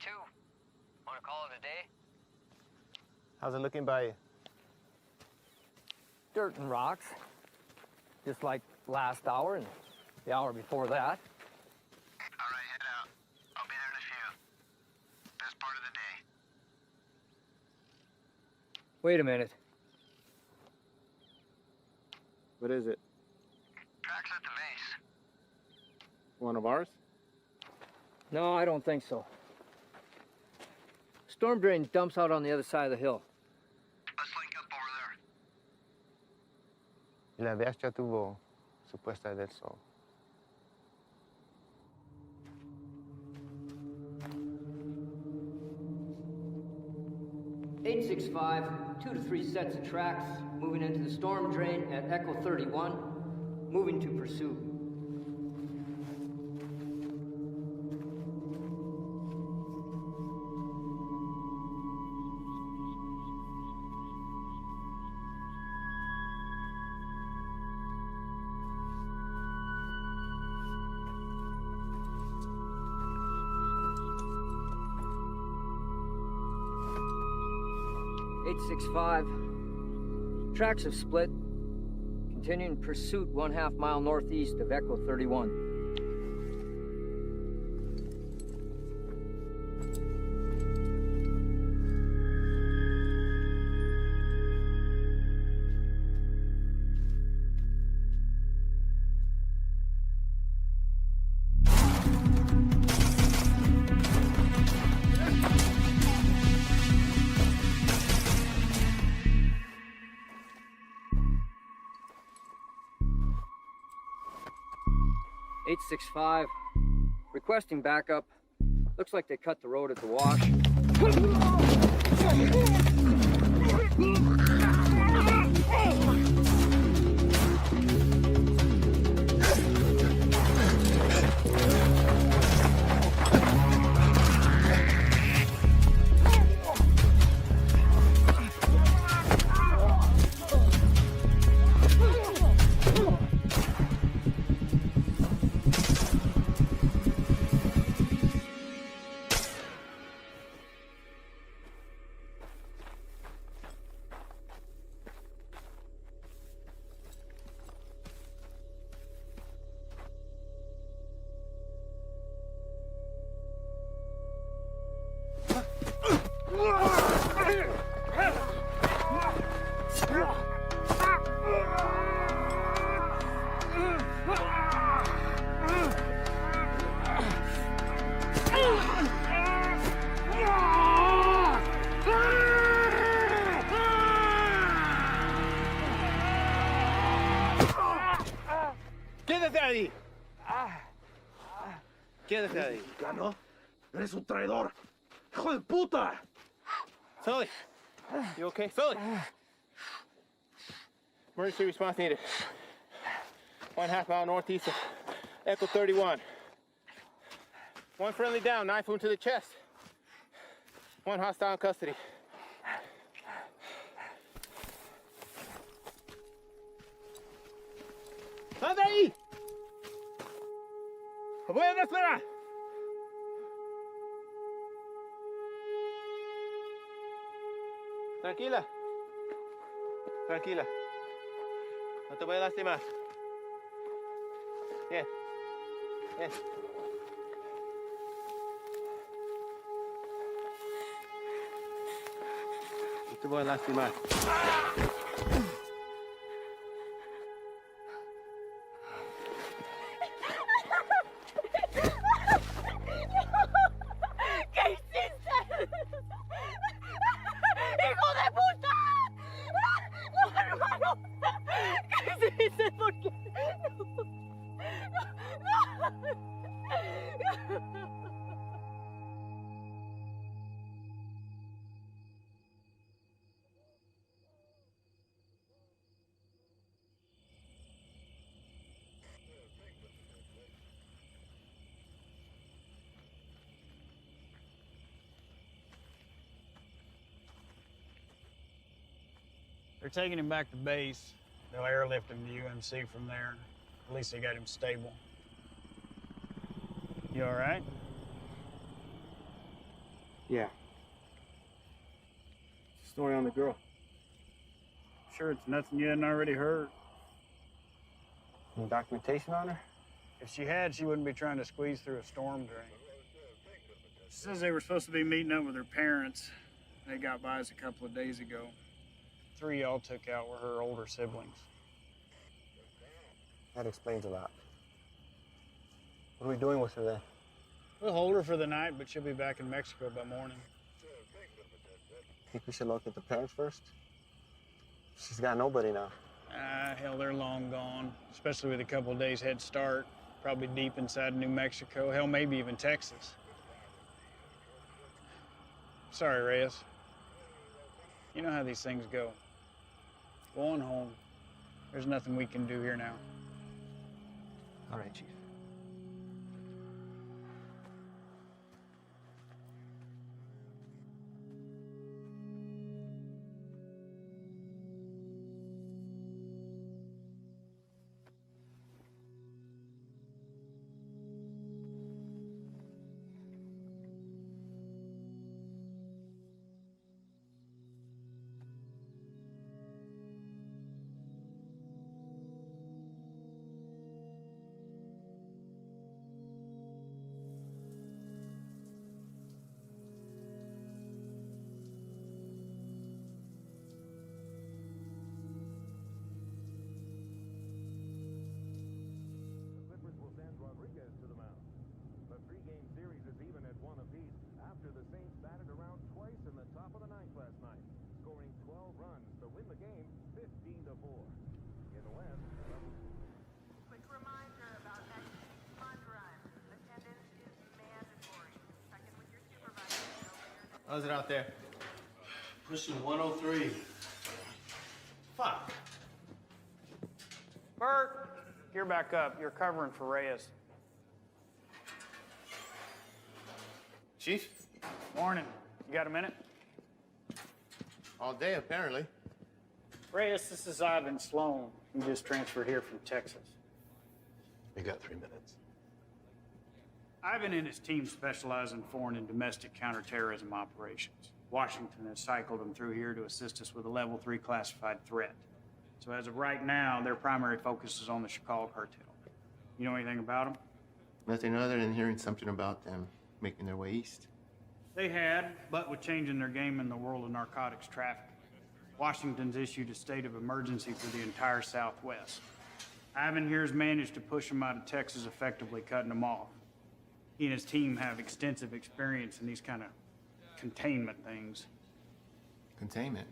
too. Want to call it a day? How's it looking by you? Dirt and rocks. Just like last hour and the hour before that. All right, head out. I'll be there in a few. Best part of the day. Wait a minute. What is it? Tracks at the base. One of ours? No, I don't think so. Storm drain dumps out on the other side of the hill. Let's link up over there. Y la DH ya tuvo su puesta del sol. (865), 2 to 3 sets of tracks, moving into the storm drain at Echo 31, moving to pursuit. (865), tracks have split, continuing pursuit 1/2 mile northeast of Echo 31. (865), requesting backup. Looks like they cut the road at the wash. ¡Quédate ahí! ¡Quédate ahí! ¿Mexicano? ¡Eres un traidor! ¡Hijo de puta! Sully, you okay? Sully! Emergency response needed. 1/2 mile northeast of Echo 31. One friendly down, knife wound to the chest. One hostile in custody. ¡Sal de ahí! ¡Voy a esperar! Tranquila. Tranquila. No te voy a lastimar. Bien. Bien. No te voy a lastimar. They're taking him back to base. They'll airlift him to UMC from there. At least they got him stable. You all right? Yeah. Story on the girl. Sure it's nothing you hadn't already heard. Any documentation on her? If she had, she wouldn't be trying to squeeze through a storm drain. She says they were supposed to be meeting up with her parents. They got by us a couple of days ago. 3 y'all took out were her older siblings. That explains a lot. What are we doing with her then? We'll hold her for the night, but she'll be back in Mexico by morning. Think we should locate the parents first? She's got nobody now. Hell, they're long gone, especially with a couple of days head start. Probably deep inside New Mexico, hell, maybe even Texas. Sorry, Reyes. You know how these things go. Go on home. There's nothing we can do here now. All right, Chief. How's it out there? Pushing 103. Fuck. Bert, you're back up. You're covering for Reyes. Chief? Morning. You got a minute? All day, apparently. Reyes, this is Ivan Sloan. He just transferred here from Texas. You got 3 minutes. Ivan and his team specialize in foreign and domestic counterterrorism operations. Washington has cycled them through here to assist us with a level 3 classified threat. So as of right now, their primary focus is on the Chicago cartel. You know anything about them? Nothing other than hearing something about them making their way east. They had, but with changing their game in the world of narcotics trafficking, Washington's issued a state of emergency for the entire Southwest. Ivan here's managed to push them out of Texas, effectively cutting them off. He and his team have extensive experience in these kind of containment things. Containment?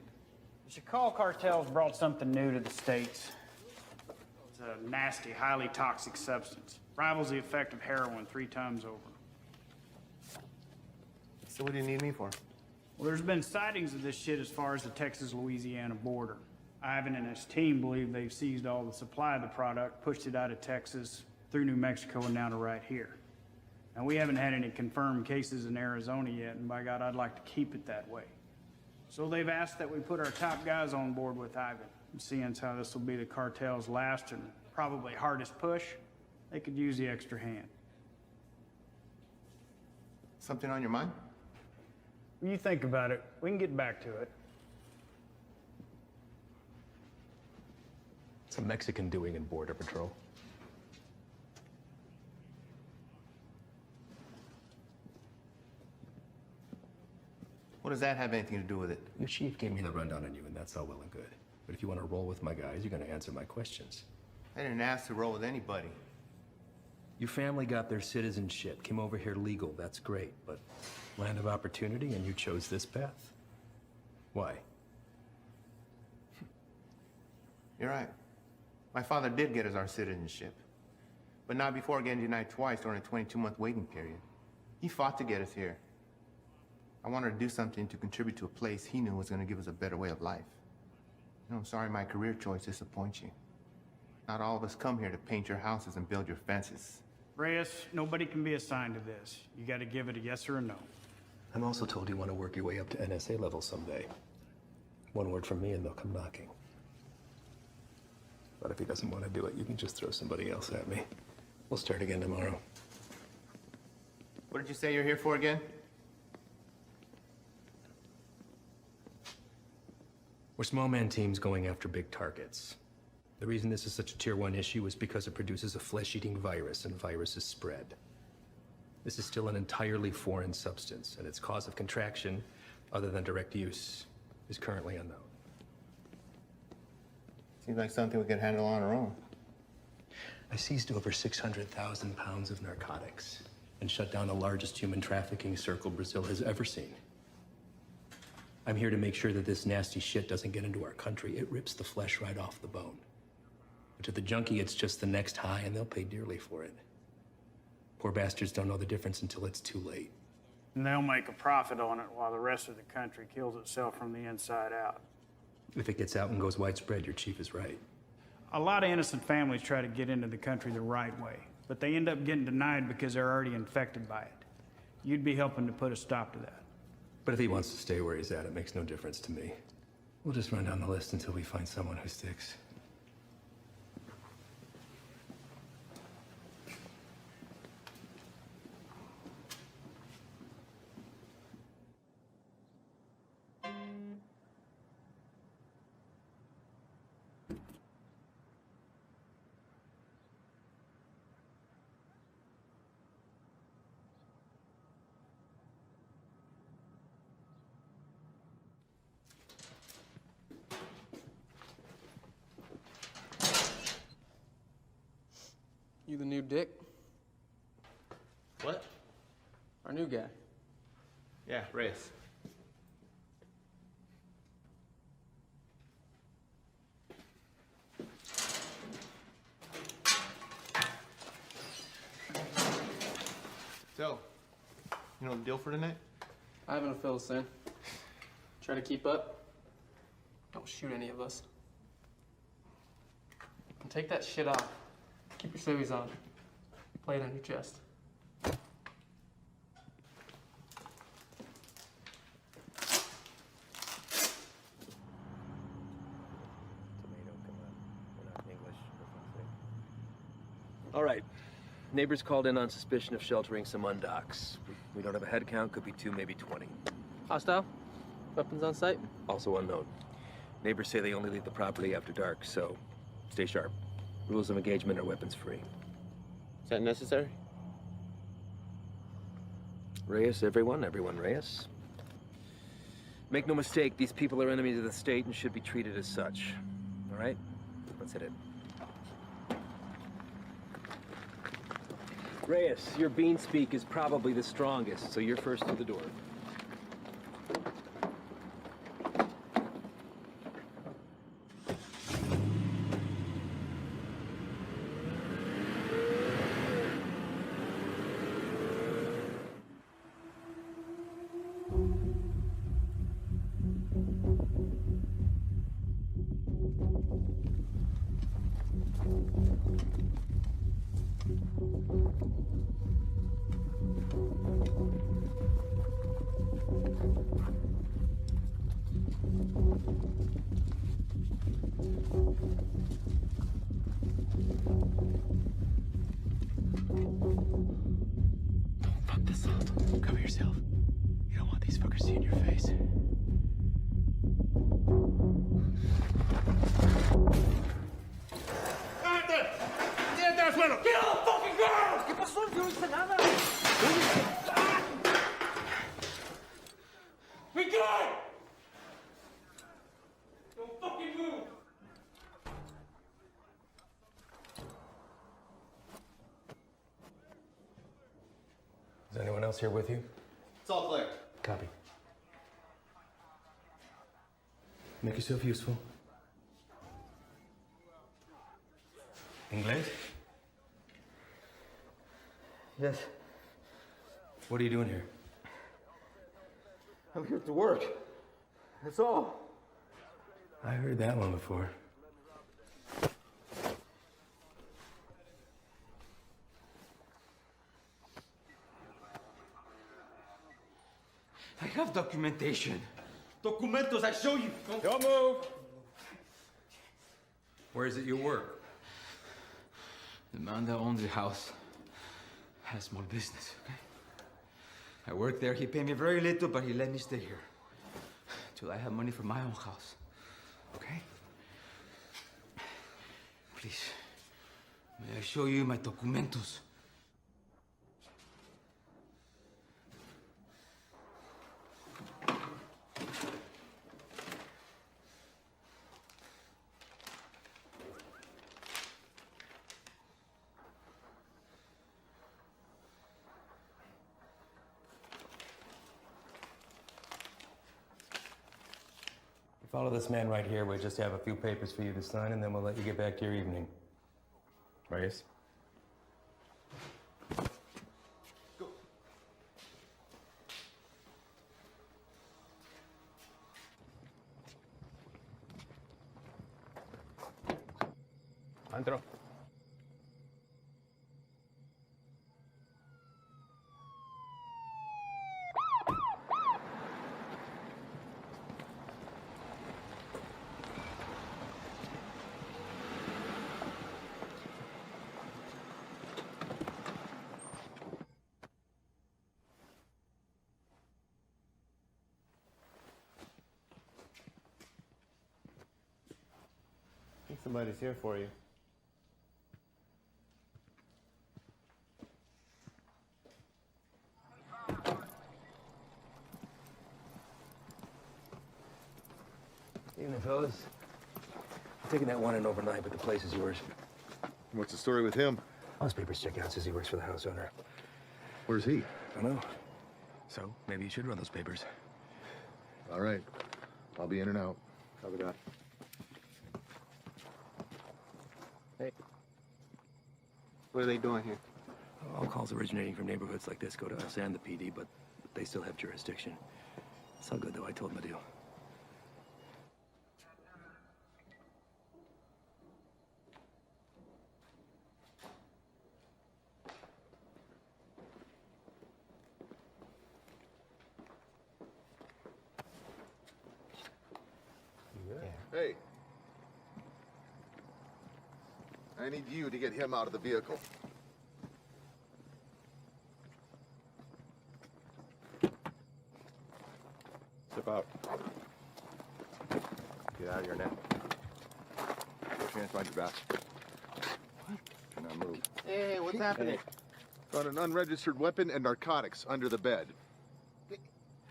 The Chicago cartel's brought something new to the States. It's a nasty, highly toxic substance. Rivals the effect of heroin 3 times over. So what do you need me for? Well, there's been sightings of this shit as far as the Texas-Louisiana border. Ivan and his team believe they've seized all the supply of the product, pushed it out of Texas, through New Mexico, and now to right here. Now, we haven't had any confirmed cases in Arizona yet, and by God, I'd like to keep it that way. So they've asked that we put our top guys on board with Ivan. And seeing as how this will be the cartel's last and probably hardest push, they could use the extra hand. Something on your mind? When you think about it, we can get back to it. What's a Mexican doing in Border Patrol? What does that have anything to do with it? Your chief gave me the rundown on you, and that's all well and good. But if you want to roll with my guys, you're going to answer my questions. I didn't ask to roll with anybody. Your family got their citizenship, came over here legal, that's great. But land of opportunity, and you chose this path. Why? You're right. My father did get us our citizenship. But not before getting denied twice during a 22-month waiting period. He fought to get us here. I wanted to do something to contribute to a place he knew was going to give us a better way of life. You know, I'm sorry my career choice disappoints you. Not all of us come here to paint your houses and build your fences. Reyes, nobody can be assigned to this. You got to give it a yes or a no. I'm also told you want to work your way up to NSA level someday. One word from me and they'll come knocking. But if he doesn't want to do it, you can just throw somebody else at me. We'll start again tomorrow. What did you say you're here for again? We're small man teams going after big targets. The reason this is such a tier 1 issue is because it produces a flesh-eating virus, and viruses spread. This is still an entirely foreign substance, and its cause of contraction, other than direct use, is currently unknown. Seems like something we could handle on our own. I seized over 600,000 pounds of narcotics and shut down the largest human trafficking circle Brazil has ever seen. I'm here to make sure that this nasty shit doesn't get into our country. It rips the flesh right off the bone. But to the junkie, it's just the next high, and they'll pay dearly for it. Poor bastards don't know the difference until it's too late. And they'll make a profit on it while the rest of the country kills itself from the inside out. If it gets out and goes widespread, your chief is right. A lot of innocent families try to get into the country the right way, but they end up getting denied because they're already infected by it. You'd be helping to put a stop to that. But if he wants to stay where he's at, it makes no difference to me. We'll just run down the list until we find someone who sticks. You the new Dick? What? Our new guy. Yeah, Reyes. So, you know the deal for tonight? I haven't a fill, Sin. Try to keep up. Don't shoot any of us. And take that shit off. Keep your civvies on. Play it on your chest. All right. Neighbors called in on suspicion of sheltering some undocks. We don't have a head count, could be 2, maybe 20. Hostile? Weapons on site? Also unknown. Neighbors say they only leave the property after dark, so stay sharp. Rules of engagement are weapons free. Is that necessary? Reyes, everyone Reyes. Make no mistake, these people are enemies of the state and should be treated as such. All right? Let's hit it. Reyes, your bean speak is probably the strongest, so you're first through the door. Fuck this up. Cover yourself. You don't want these fuckers seeing your face. ¡Get on the fucking ground! ¿Qué pasó? Yo no hice nada. Be good! Don't fucking move! Is anyone else here with you? It's all clear. Copy. Make yourself useful. Inglés? Yes, What are you doing here? I'm here to work. That's all. I heard that one before. I have documentation. Documentos, I show you. Don't move. Where is it you work? The man that owns the house has a small business, okay? I work there. He paid me very little, but he let me stay here till I have money for my own house. Please, may I show you my documentos? Follow this man right here. We just have a few papers for you to sign, and then we'll let you get back to your evening. Reyes? Go. Andro. I think somebody's here for you. Evening, fellas. I'm taking that one in overnight, but the place is yours. What's the story with him? All his papers check out. Says he works for the house owner. Where's he? I don't know. So, maybe you should run those papers. All right. I'll be in and out. Copy that. Hey. What are they doing here? All calls originating from neighborhoods like this go to us and the PD, but they still have jurisdiction. It's all good, though. I told them the deal. Hey. I need you to get him out of the vehicle. Step out. Get out of here now. Put your hands behind your back. Do not move. Hey, what's happening? Found an unregistered weapon and narcotics under the bed.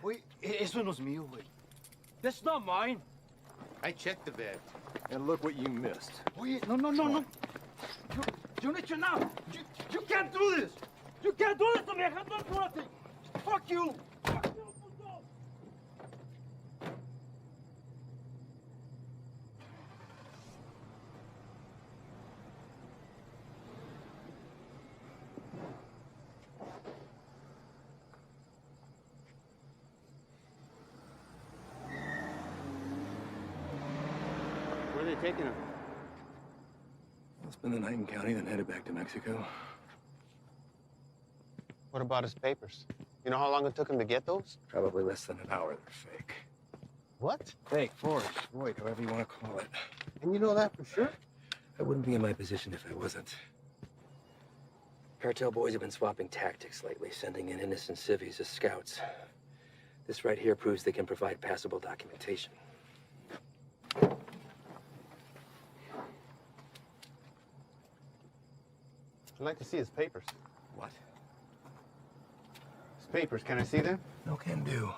Wait, eso no es mío, güey. That's not mine. I checked the bed. And look what you missed. Wait, no. You need to know. You can't do this. You can't do this to me. I have not do nothing. Fuck you. Fuck you, puto. Where are they taking him? I'll spend the night in county, then headed back to Mexico. What about his papers? You know how long it took him to get those? Probably less than an hour. They're fake. What? Fake, forged, void, however you want to call it. And you know that for sure? I wouldn't be in my position if I wasn't. Cartel boys have been swapping tactics lately, sending in innocent civvies as scouts. This right here proves they can provide passable documentation. I'd like to see his papers. What? His papers, can I see them? No can do.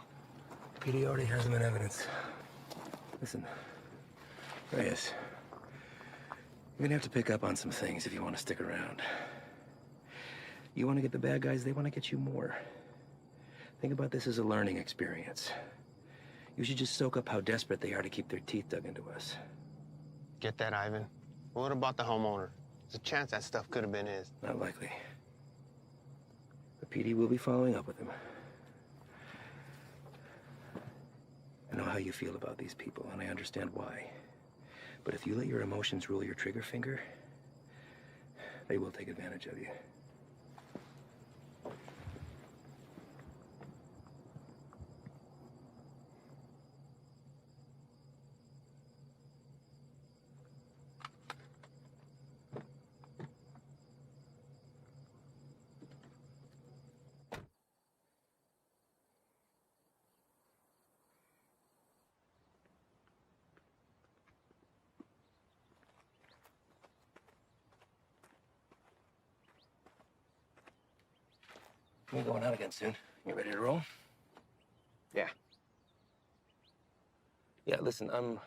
PD already has them in evidence. Listen, Reyes, you're gonna have to pick up on some things if you want to stick around. You want to get the bad guys, they want to get you more. Think about this as a learning experience. You should just soak up how desperate they are to keep their teeth dug into us. Get that, Ivan. What about the homeowner? There's a chance that stuff could have been his. Not likely. The PD will be following up with him. I know how you feel about these people, and I understand why. But if you let your emotions rule your trigger finger, they will take advantage of you. We're going out again soon. You ready to roll? Yeah. Yeah, listen, I'm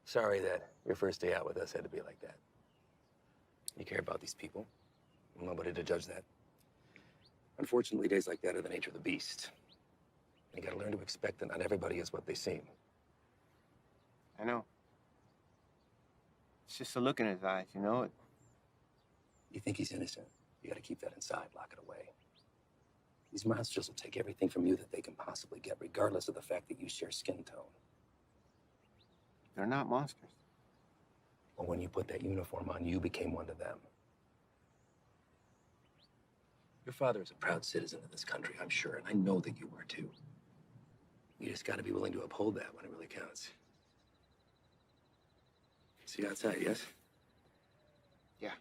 sorry that your first day out with us had to be like that. You care about these people. I'm nobody to judge that. Unfortunately, days like that are the nature of the beast. You gotta learn to expect that not everybody is what they seem. I know. It's just a look in his eyes, you know? You think he's innocent. You gotta keep that inside, lock it away. These monsters will take everything from you that they can possibly get, regardless of the fact that you share skin tone. They're not monsters. Well, when you put that uniform on, you became one to them. Your father is a proud citizen of this country, I'm sure, and I know that you are too. You just gotta be willing to uphold that when it really counts. See you outside, yes? Yeah.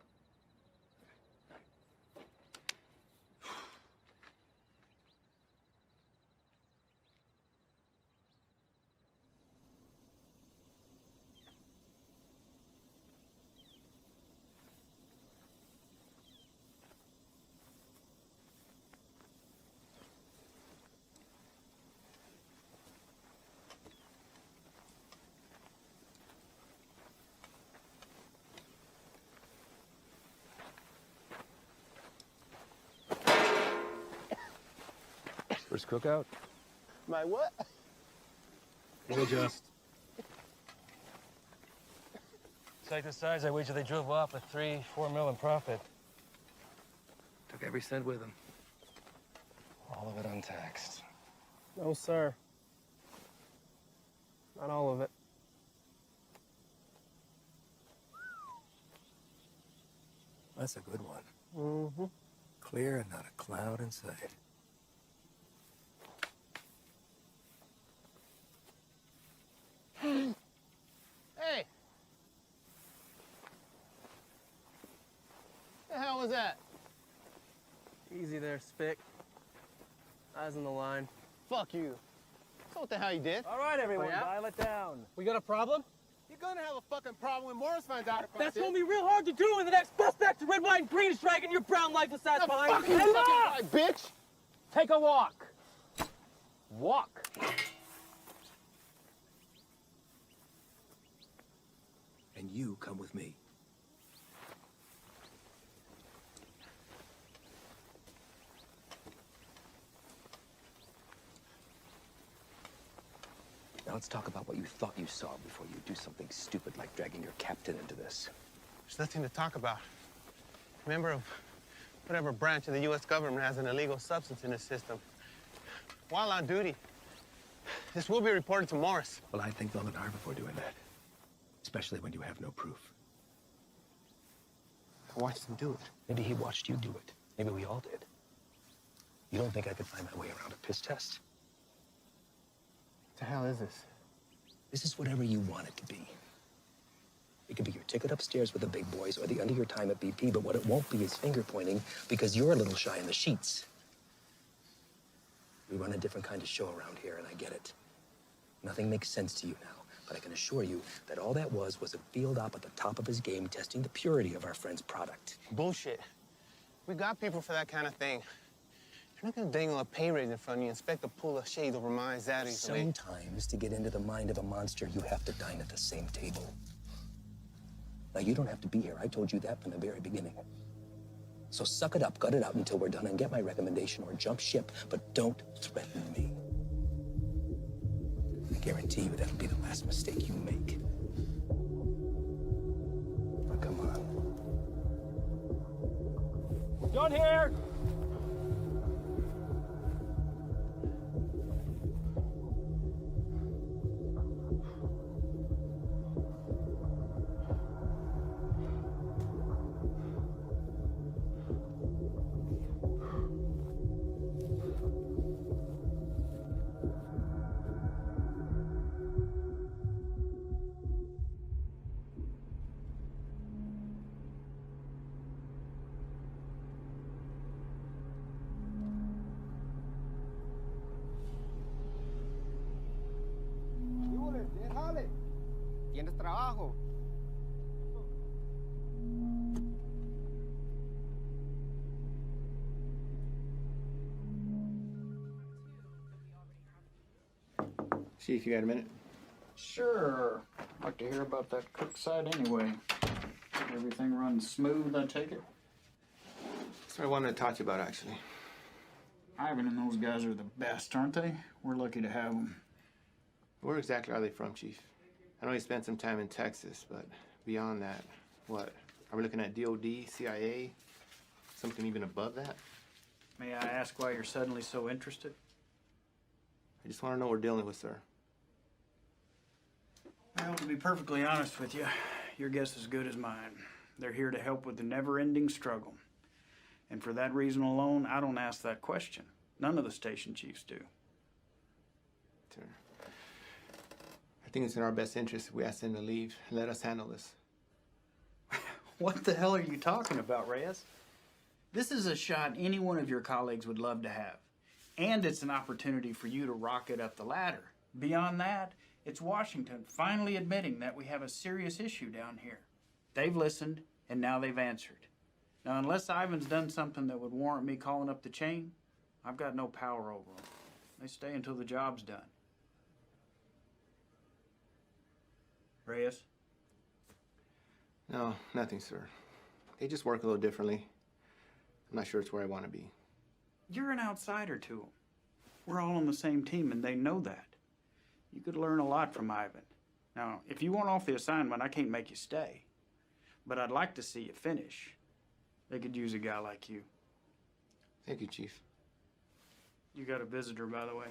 First cookout? My what? We'll adjust. Take the size, I wager they drove off with 3-4 mil in profit. Took every cent with them. All of it untaxed. No, sir. Not all of it. That's a good one. Mm-hmm. Clear and not a cloud in sight. Hey! The hell was that? Easy there, Spick. Eyes on the line. Fuck you. That's what the hell you did. All right, everyone, Oh, yeah? dial it down. We got a problem? You're gonna have a fucking problem when Morris finds out about That's this. gonna be real hard to do when the next suspect to red, white, and green is dragging your brown lifeless ass The behind. fucking guy, bitch! Take a walk. Walk. And you come with me. Now let's talk about what you thought you saw before you do something stupid like dragging your captain into this. There's nothing to talk about. Member of whatever branch of the U.S. government has an illegal substance in its system. While on duty, this will be reported to Morris. Well, I'd think long and hard before doing that. Especially when you have no proof. I watched him do it. Maybe he watched you do it. Maybe we all did. You don't think I could find my way around a piss test? What the hell is this? This is whatever you want it to be. It could be your ticket upstairs with the big boys or the end of your time at BP, but what it won't be is finger pointing because you're a little shy in the sheets. We run a different kind of show around here, and I get it. Nothing makes sense to you now, but I can assure you that all that was a field op at the top of his game testing the purity of our friend's product. Bullshit. We got people for that kind of thing. You're not gonna dangle a pay raise in front of you and expect to pull a shade over my eyes out easily. Sometimes, to get into the mind of a monster, you have to dine at the same table. Now, you don't have to be here. I told you that from the very beginning. So suck it up, gut it out until we're done and get my recommendation or jump ship, but don't threaten me. I guarantee you that'll be the last mistake you make. Now, come on. Done here. ¿Tienes trabajo? Chief, you got a minute? Sure. I'd like to hear about that cook site anyway. Everything runs smooth, I take it? That's what I wanted to talk to you about, actually. Ivan and those guys are the best, aren't they? We're lucky to have them. Where exactly are they from, Chief? I know you spent some time in Texas, but beyond that, what? Are we looking at DOD, CIA, something even above that? May I ask why you're suddenly so interested? I just want to know what we're dealing with, sir. Well, to be perfectly honest with you, your guess is as good as mine. They're here to help with the never-ending struggle. And for that reason alone, I don't ask that question. None of the station chiefs do. Sir, I think it's in our best interest if we ask them to leave and let us handle this. What the hell are you talking about, Reyes? This is a shot any one of your colleagues would love to have. And it's an opportunity for you to rocket up the ladder. Beyond that, it's Washington finally admitting that we have a serious issue down here. They've listened, and now they've answered. Now, unless Ivan's done something that would warrant me calling up the chain, I've got no power over them. They stay until the job's done. Reyes? No, nothing, sir. They just work a little differently. I'm not sure it's where I want to be. You're an outsider to them. We're all on the same team, and they know that. You could learn a lot from Ivan. Now, if you want off the assignment, I can't make you stay. But I'd like to see you finish. They could use a guy like you. Thank you, Chief. You got a visitor, by the way.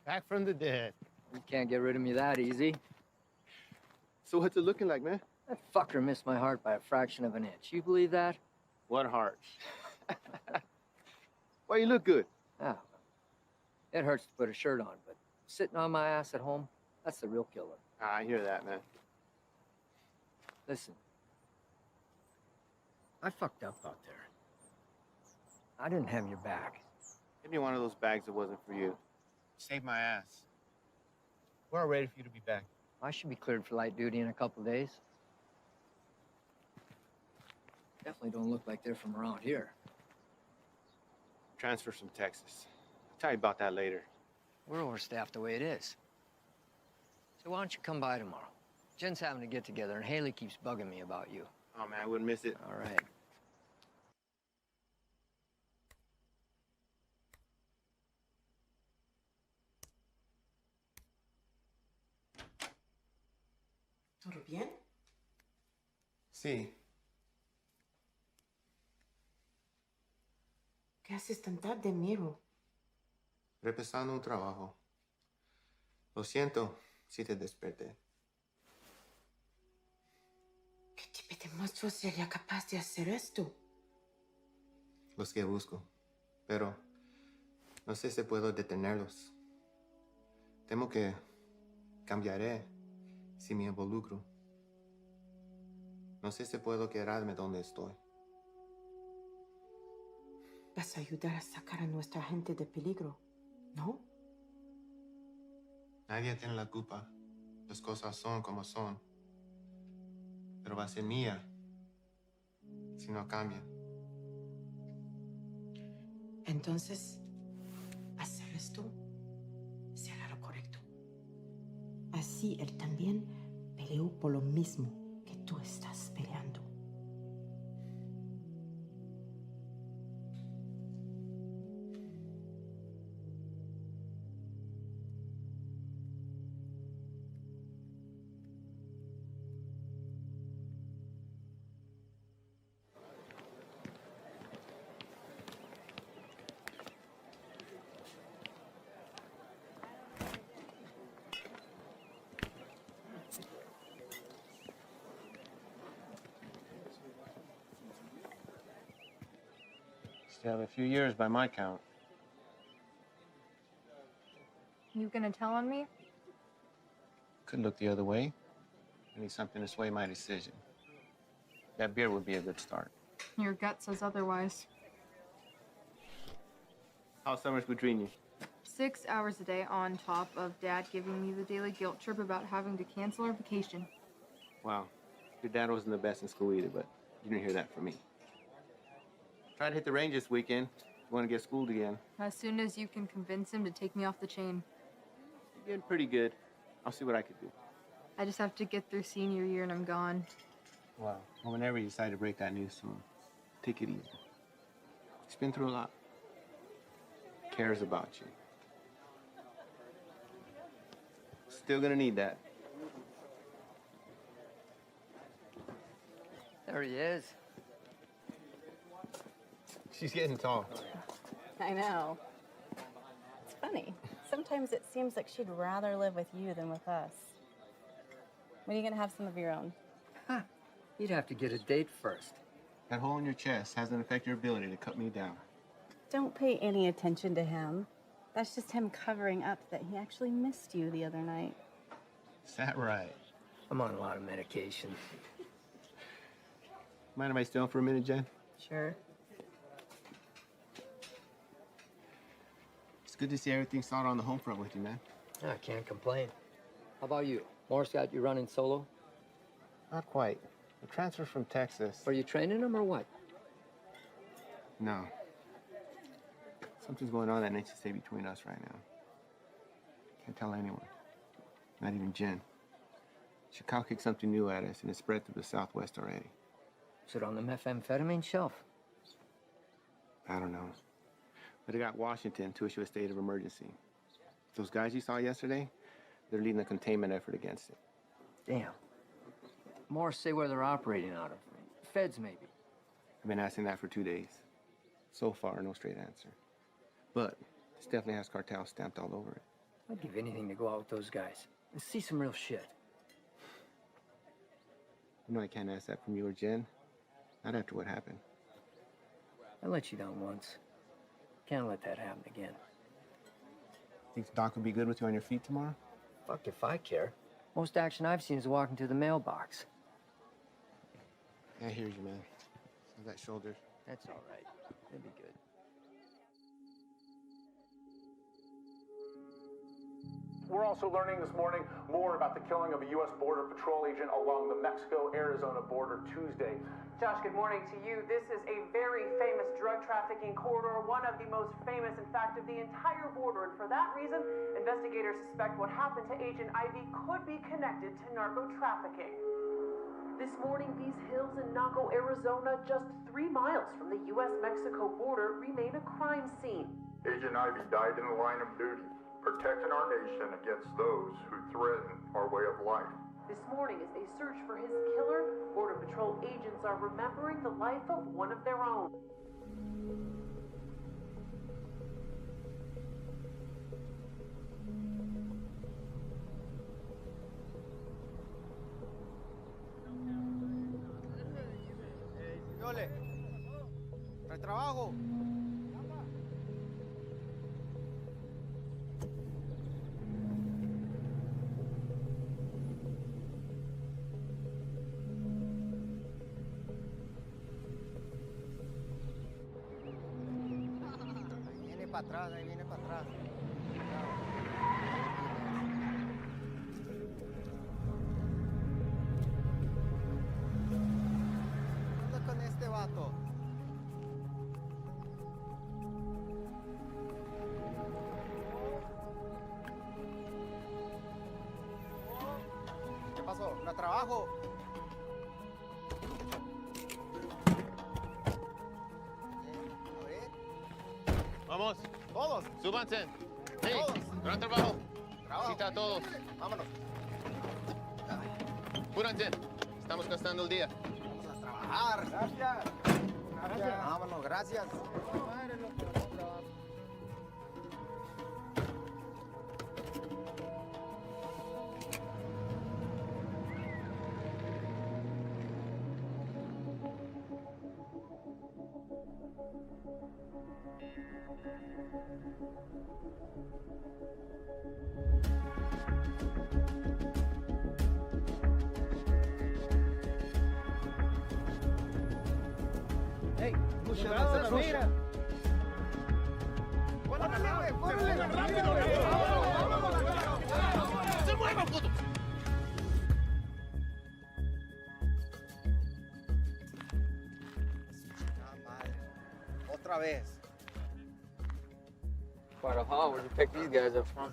Back from the dead. You can't get rid of me that easy. So what's it looking like, man? That fucker missed my heart by a fraction of an inch. You believe that? What heart? Why, you look good. Oh. It hurts to put a shirt on, but sitting on my ass at home, that's the real killer. I hear that, man. Listen. I fucked up out there. I didn't have your back. Give me one of those bags that wasn't for you. Saved my ass. We're all ready for you to be back. I should be cleared for light duty in a couple days. Definitely don't look like they're from around here. Transfer from Texas. I'll tell you about that later. We're overstaffed the way it is. So why don't you come by tomorrow? Jen's having a get-together, and Haley keeps bugging me about you. Oh, man, I wouldn't miss it. All right. ¿Todo bien? Sí. ¿Qué haces tan tarde, Miro? Repasando un trabajo. Lo siento si te desperté. ¿Qué tipo de monstruo sería capaz de hacer esto? Los que busco. Pero no sé si puedo detenerlos. Temo que cambiaré si me involucro. No sé si puedo quedarme donde estoy. Vas a ayudar a sacar a nuestra gente de peligro, ¿no? Nadie tiene la culpa. Las cosas son como son. Pero va a ser mía si no cambian. Entonces, hacer esto será lo correcto. Así él también peleó por lo mismo que tú estás peleando. Still have a few years by my count. You gonna tell on me? Could look the other way. I need something to sway my decision. That beer would be a good start. Your gut says otherwise. How's summers between you? 6 hours a day on top of Dad giving me the daily guilt trip about having to cancel our vacation. Wow. Your dad wasn't the best in school either, but you didn't hear that from me. Try to hit the range this weekend. You want to get schooled again. As soon as you can convince him to take me off the chain. You're getting pretty good. I'll see what I could do. I just have to get through senior year and I'm gone. Wow. Well, whenever you decide to break that news to him, take it easy. He's been through a lot. Cares about you. Still gonna need that. There he is. She's getting tall. I know. It's funny. Sometimes it seems like she'd rather live with you than with us. When are you gonna have some of your own? Huh. You'd have to get a date first. That hole in your chest hasn't affected your ability to cut me down. Don't pay any attention to him. That's just him covering up that he actually missed you the other night. Is that right? I'm on a lot of medication. Mind if I stay on for a minute, Jen? Sure. It's good to see everything solid on the home front with you, man. I can't complain. How about you? Morris got you running solo? Not quite. The transfer from Texas. Are you training him or what? No. Something's going on that needs to stay between us right now. Can't tell anyone. Not even Jen. Chicago kicked something new at us, and it's spread through the Southwest already. Is it on the methamphetamine shelf? I don't know. But it got Washington to issue a state of emergency. Those guys you saw yesterday, they're leading a containment effort against it. Damn. Morris say where they're operating out of. Feds, maybe. I've been asking that for 2 days. So far, no straight answer. But this definitely has cartel stamped all over it. I'd give anything to go out with those guys and see some real shit. You know I can't ask that from you or Jen. Not after what happened. I let you down once. Can't let that happen again. Think Doc would be good with you on your feet tomorrow? Fuck if I care. Most action I've seen is walking to the mailbox. I hear you, man. How's that shoulder? That's all right. It'll be good. We're also learning this morning more about the killing of a U.S. Border Patrol agent along the Mexico-Arizona border Tuesday. Josh, good morning to you. This is a very famous drug trafficking corridor, one of the most famous, in fact, of the entire border. And for that reason, investigators suspect what happened to Agent Ivy could be connected to narco trafficking. This morning, these hills in Naco, Arizona, just 3 miles from the U.S.-Mexico border, remain a crime scene. Agent Ivy died in the line of duty, protecting our nation against those who threaten our way of life. This morning, as they search for his killer, Border Patrol agents are remembering the life of one of their own. Yole, ¿trae trabajo? Ahí viene para atrás. ¿Qué onda con este vato? ¿Qué pasó? ¿No trabajo? Vamos. Todos. Súbanse. Hey, Todos. gran trabajo. Trabajo. Cita a todos. Vámonos. Apúrense. Estamos gastando el día. Vamos a trabajar. Gracias. Gracias. Vámonos, gracias. Hey, mira. ¡Se mueva, puto! Otra vez. Quite a haul. Where'd you pick these guys up from?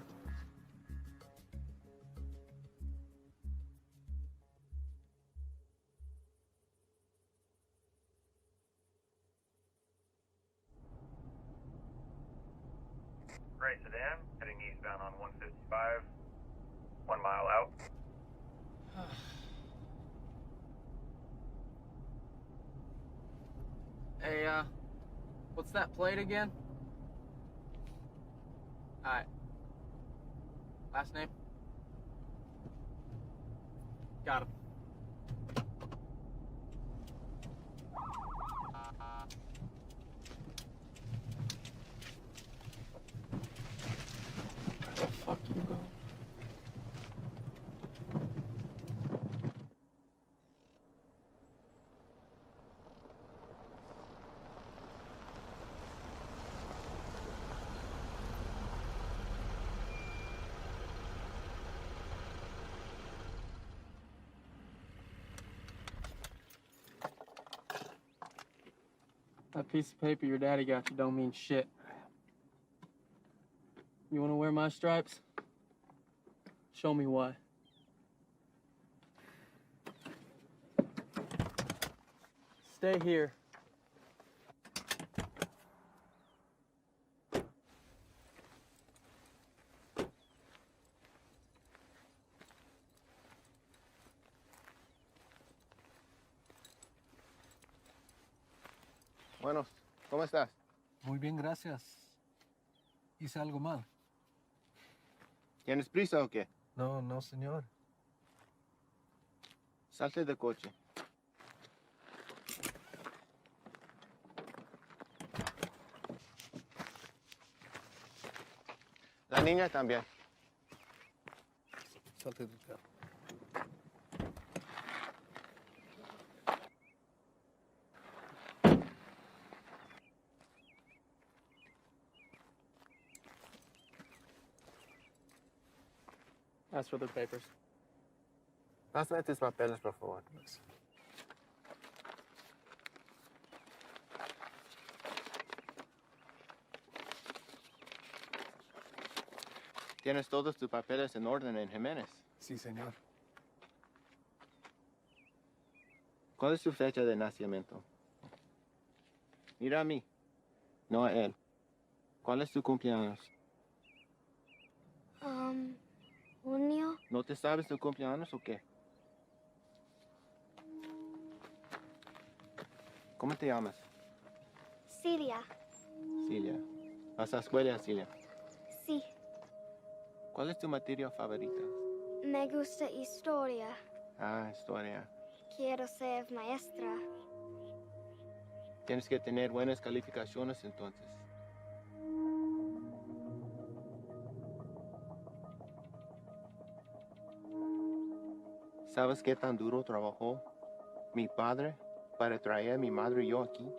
Gray sedan, heading eastbound on 155, 1 mile out. Hey, what's that plate again? Alright. Last name? Got him. Fuck you, bro. That piece of paper your daddy got you don't mean shit. You wanna wear my stripes? Show me why. Stay here. Bueno, ¿cómo estás? Muy bien, gracias. ¿Hice algo mal? ¿Tienes prisa o qué? No, no, señor. Salte del coche. La niña también. Salte del carro. Ask for the papers. Pásame tus papeles, por favor. ¿Tienes todos tus papeles en orden en Jiménez? Sí, señor. ¿Cuál es su fecha de nacimiento? Mira a mí, no a él. ¿Cuál es tu cumpleaños? Junio. ¿No te sabes tu cumpleaños o qué? ¿Cómo te llamas? Siria. Cilia. ¿Vas a escuela, Cilia? Sí. ¿Cuál es tu materia favorita? Me gusta historia. Ah, historia. Quiero ser maestra. Tienes que tener buenas calificaciones entonces. ¿Sabes qué tan duro trabajó mi padre para traer a mi madre y yo aquí?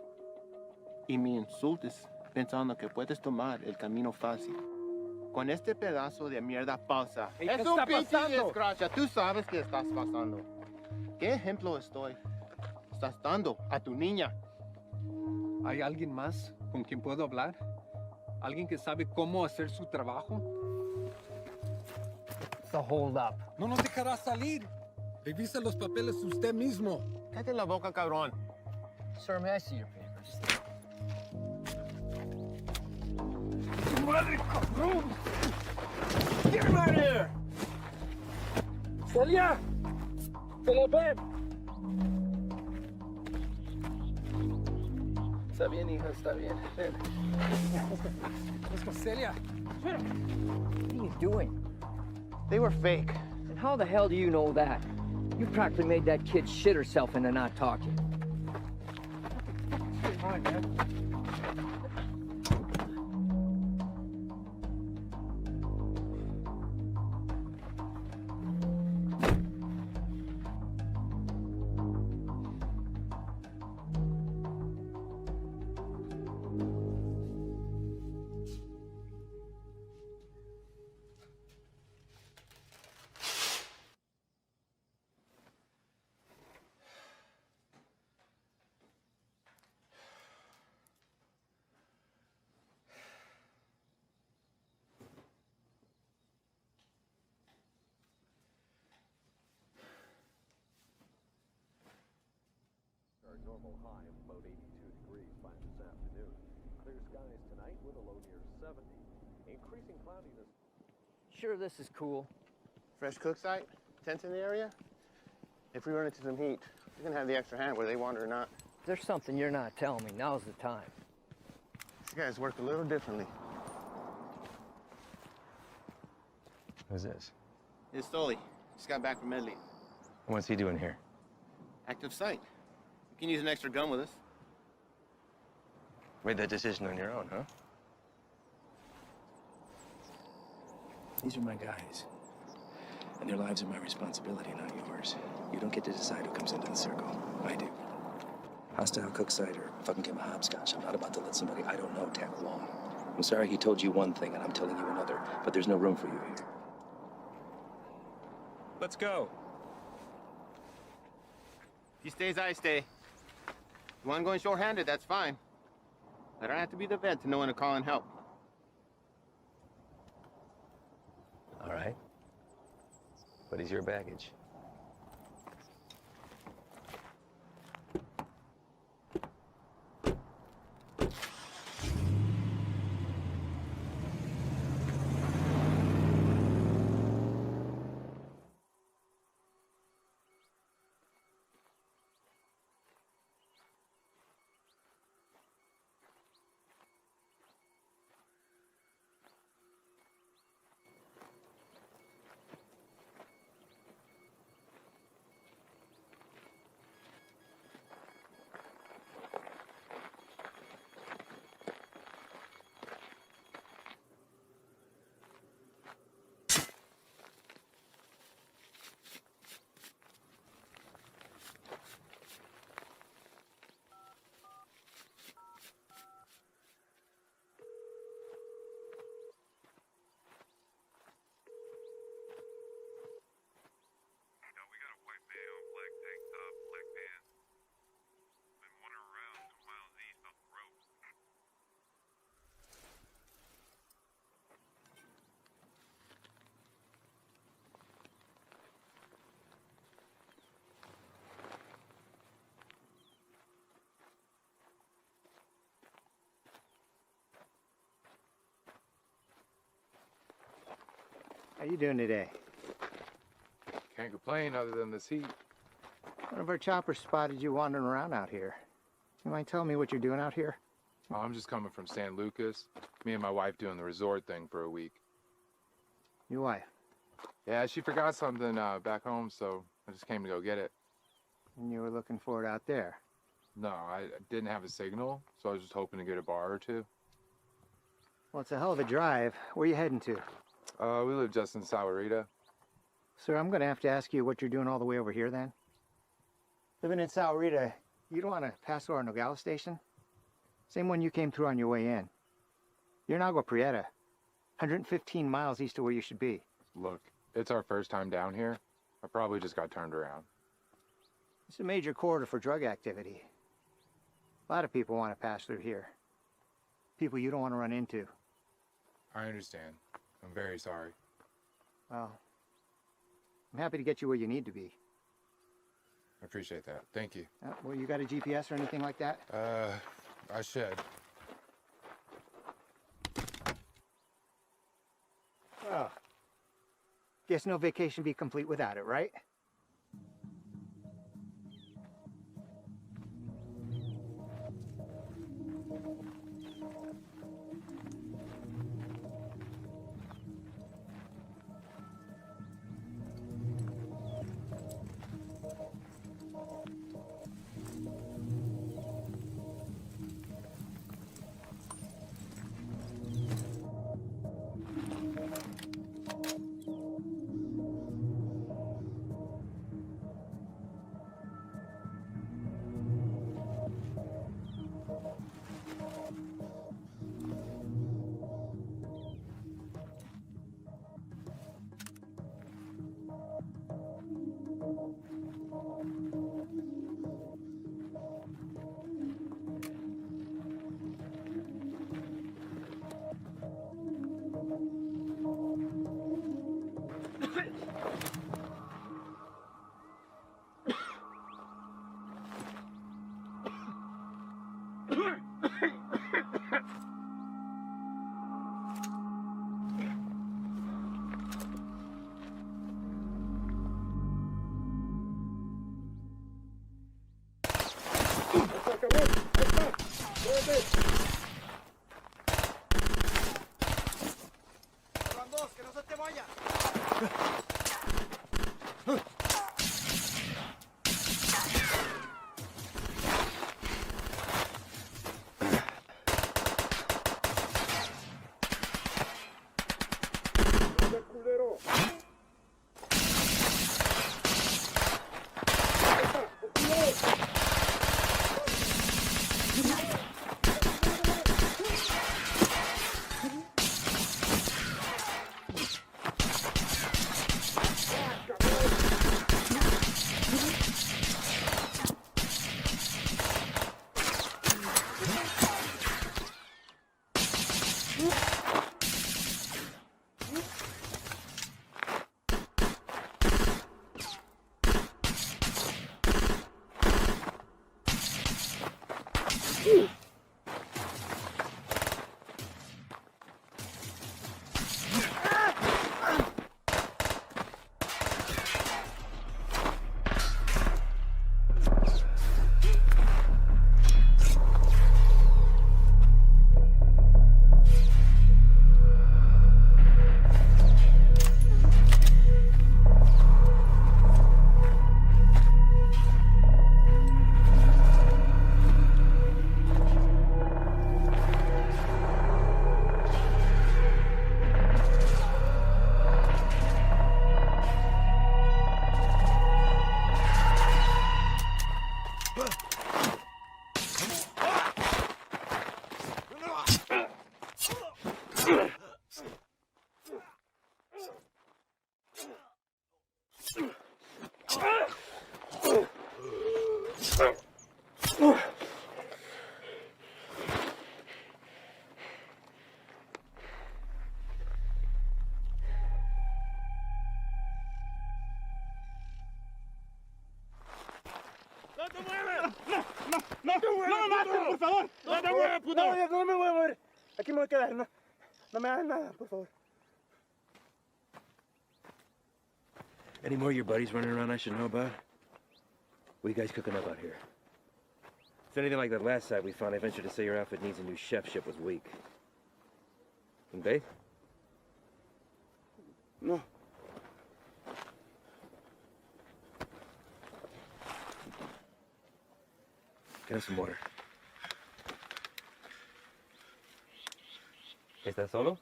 Y me insultes pensando que puedes tomar el camino fácil. Con este pedazo de mierda falsa. Hey, Es ¿qué un está pinche pasando? desgracia. Tú sabes qué estás pasando. ¿Qué ejemplo estás dando a tu niña? ¿Hay alguien más con quien puedo hablar? ¿Alguien que sabe cómo hacer su trabajo? It's a hold up. No nos dejará salir. Revisa los papeles usted mismo. Cállate la boca, cabrón. Sir, may I see your papers? ¡Madre, cabrón! Get him out of here! ¡Celia! ¡Celia, ven! Está bien, hija, está bien. Ven. Let's go, Celia. What are you doing? They were fake. And how the hell do you know that? You practically made that kid shit herself into not talking. All right, man. with a low near 70. Increasing cloudiness. Sure, this is cool. Fresh cook site? Tents in the area? If we run into some heat, we're gonna have the extra hand whether they want it or not. There's something you're not telling me. Now's the time. These guys work a little differently. Who's this? It's Stoli. Just got back from Medley. What's he doing here? Active site. You can use an extra gun with us. Made that decision on your own, huh? These are my guys. And their lives are my responsibility, not yours. You don't get to decide who comes into the circle. I do. Hostile cook site or fucking game of hopscotch. I'm not about to let somebody I don't know tag along. I'm sorry he told you one thing and I'm telling you another, but there's no room for you here. Let's go. If you stay as I stay. You want going short-handed, that's fine. I don't have to be the vet to know when to call in help. All right. But he's your baggage. How you doing today? Can't complain other than this heat. One of our choppers spotted you wandering around out here. You mind telling me what you're doing out here? Oh, I'm just coming from San Lucas. Me and my wife doing the resort thing for a week. Your wife? Yeah, she forgot something back home, so I just came to go get it. And you were looking for it out there? No, I didn't have a signal, so I was just hoping to get a bar or two. Well, it's a hell of a drive. Where are you heading to? We live just in Sahuarita. Sir, I'm going to have to ask you what you're doing all the way over here then. Living in Sahuarita, you don't want to pass through our Nogales station? Same one you came through on your way in. You're in Agua Prieta, 115 miles east of where you should be. Look, it's our first time down here. I probably just got turned around. It's a major corridor for drug activity. A lot of people want to pass through here. People you don't want to run into. I understand. I'm very sorry. Well, I'm happy to get you where you need to be. I appreciate that. Thank you. Well, you got a GPS or anything like that? I should. Oh. Guess no vacation be complete without it, right? ¡No me maten, por favor! ¡No te muevas, puto! No me voy a mover. Aquí me voy a quedar. No me hagan nada, por favor. Any more of your buddies running around I should know about? What are you guys cooking up out here? If anything like that last site we found, I venture to say your outfit needs a new chef. Ship was weak. And Dave? No. Get us some water. ¿Estás solo?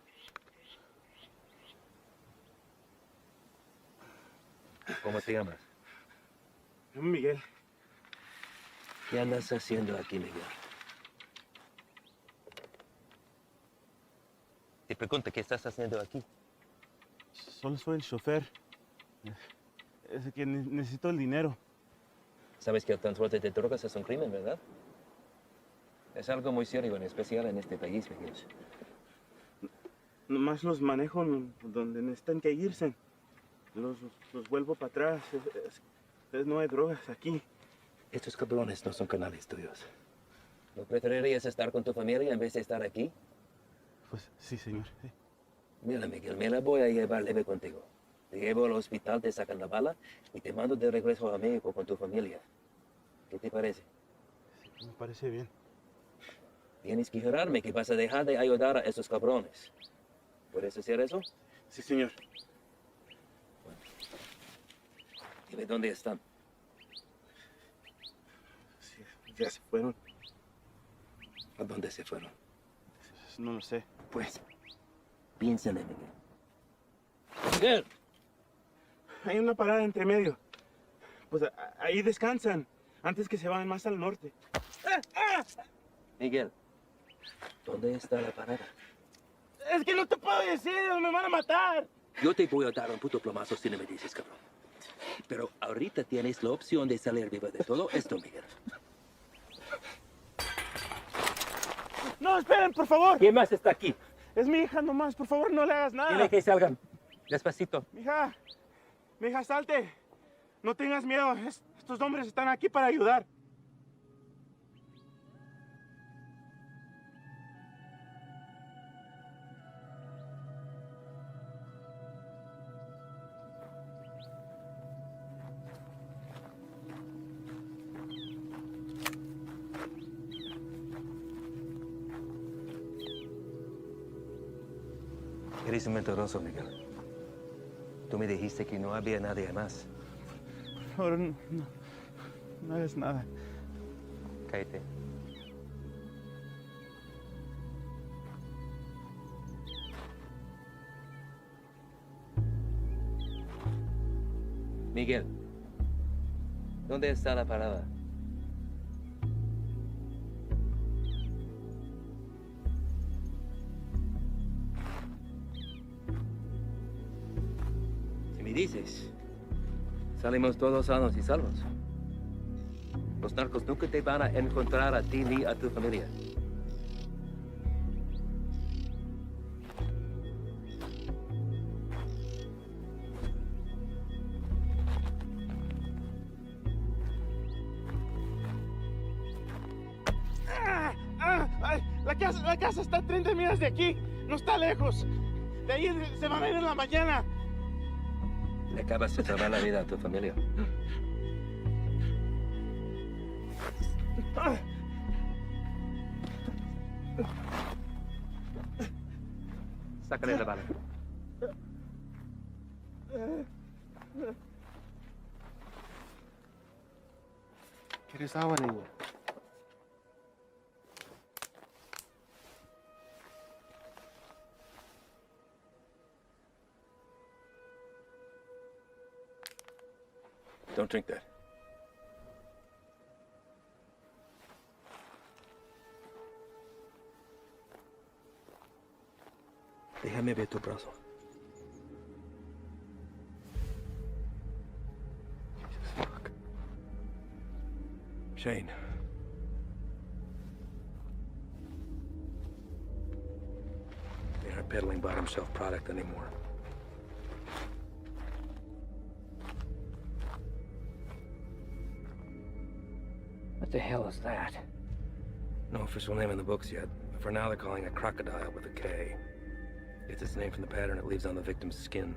¿Cómo te llamas? Miguel. ¿Qué andas haciendo aquí, Miguel? Te pregunto, ¿qué estás haciendo aquí? Solo soy el chofer. Es que necesito el dinero. Sabes que el transporte de drogas es un crimen, ¿verdad? Es algo muy serio, en especial en este país, Miguel. Nomás los manejo donde necesitan que irse. Los vuelvo para atrás. No hay drogas aquí. Estos cabrones no son canales tuyos. ¿No preferirías estar con tu familia en vez de estar aquí? Pues sí, señor. Sí. Mira, Miguel, me la voy a llevar leve contigo. Te llevo al hospital, te sacan la bala y te mando de regreso a México con tu familia. ¿Qué te parece? Sí, me parece bien. Tienes que jurarme que vas a dejar de ayudar a esos cabrones. ¿Puedes hacer eso? Sí, señor. Bueno. Dime dónde están. Sí, ya se fueron. ¿A dónde se fueron? No lo sé. Pues, piénsale, Miguel. ¡Miguel! Hay una parada entre medio. Pues ahí descansan, antes que se vayan más al norte. Miguel, ¿dónde está la parada? Es que no te puedo decir, me van a matar. Yo te voy a dar un puto plomazo si no me dices, cabrón. Pero ahorita tienes la opción de salir vivo de todo esto, Miguel. No, esperen, por favor. ¿Quién más está aquí? Es mi hija nomás, por favor, no le hagas nada. Dile que salgan. Despacito. Mija, salte. No tengas miedo, estos hombres están aquí para ayudar. Eres un mentiroso, Miguel. Tú me dijiste que no había nadie más. Por favor, no es nada. Cállate. Miguel, ¿dónde está la parada? Si me dices, salimos todos sanos y salvos. Los narcos nunca te van a encontrar a ti ni a tu familia. La casa está a 30 millas de aquí. No está lejos. De ahí se va a venir en la mañana. Le acabas de salvar la vida a tu familia. Sácale la bala. ¿Quieres agua, niña? Don't drink that. Déjame ver tu brazo. Fuck. Shane. They aren't peddling bottom shelf product anymore. What the hell is that? No official name in the books yet, but for now they're calling it crocodile with a K. It's its name from the pattern it leaves on the victim's skin.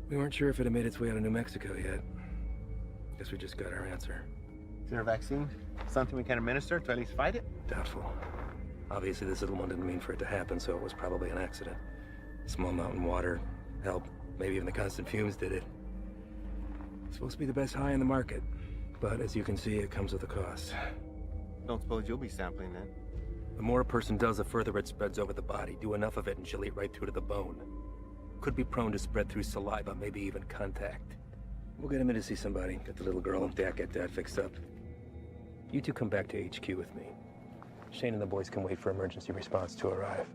We weren't sure if it had made its way out of New Mexico yet. Guess we just got our answer. Is there a vaccine? Something we can administer to at least fight it? Doubtful. Obviously this little one didn't mean for it to happen, so it was probably an accident. Small mountain water, help, maybe even the constant fumes did it. It's supposed to be the best high in the market, but as you can see, it comes with a cost. Don't suppose you'll be sampling then? The more a person does, the further it spreads over the body. Do enough of it and she'll eat right through to the bone. Could be prone to spread through saliva, maybe even contact. We'll get him in to see somebody. Get the little girl and Dak get that fixed up. You two come back to HQ with me. Shane and the boys can wait for emergency response to arrive.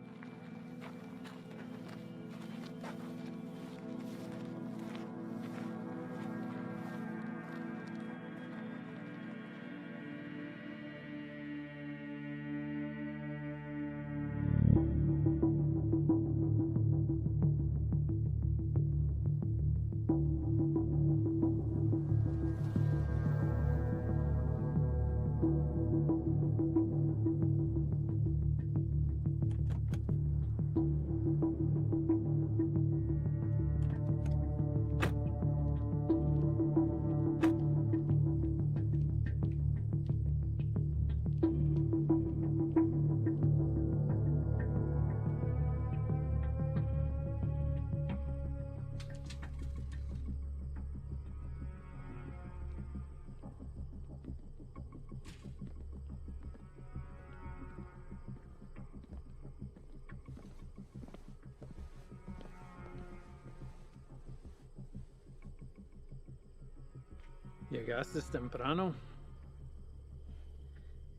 Llegaste temprano.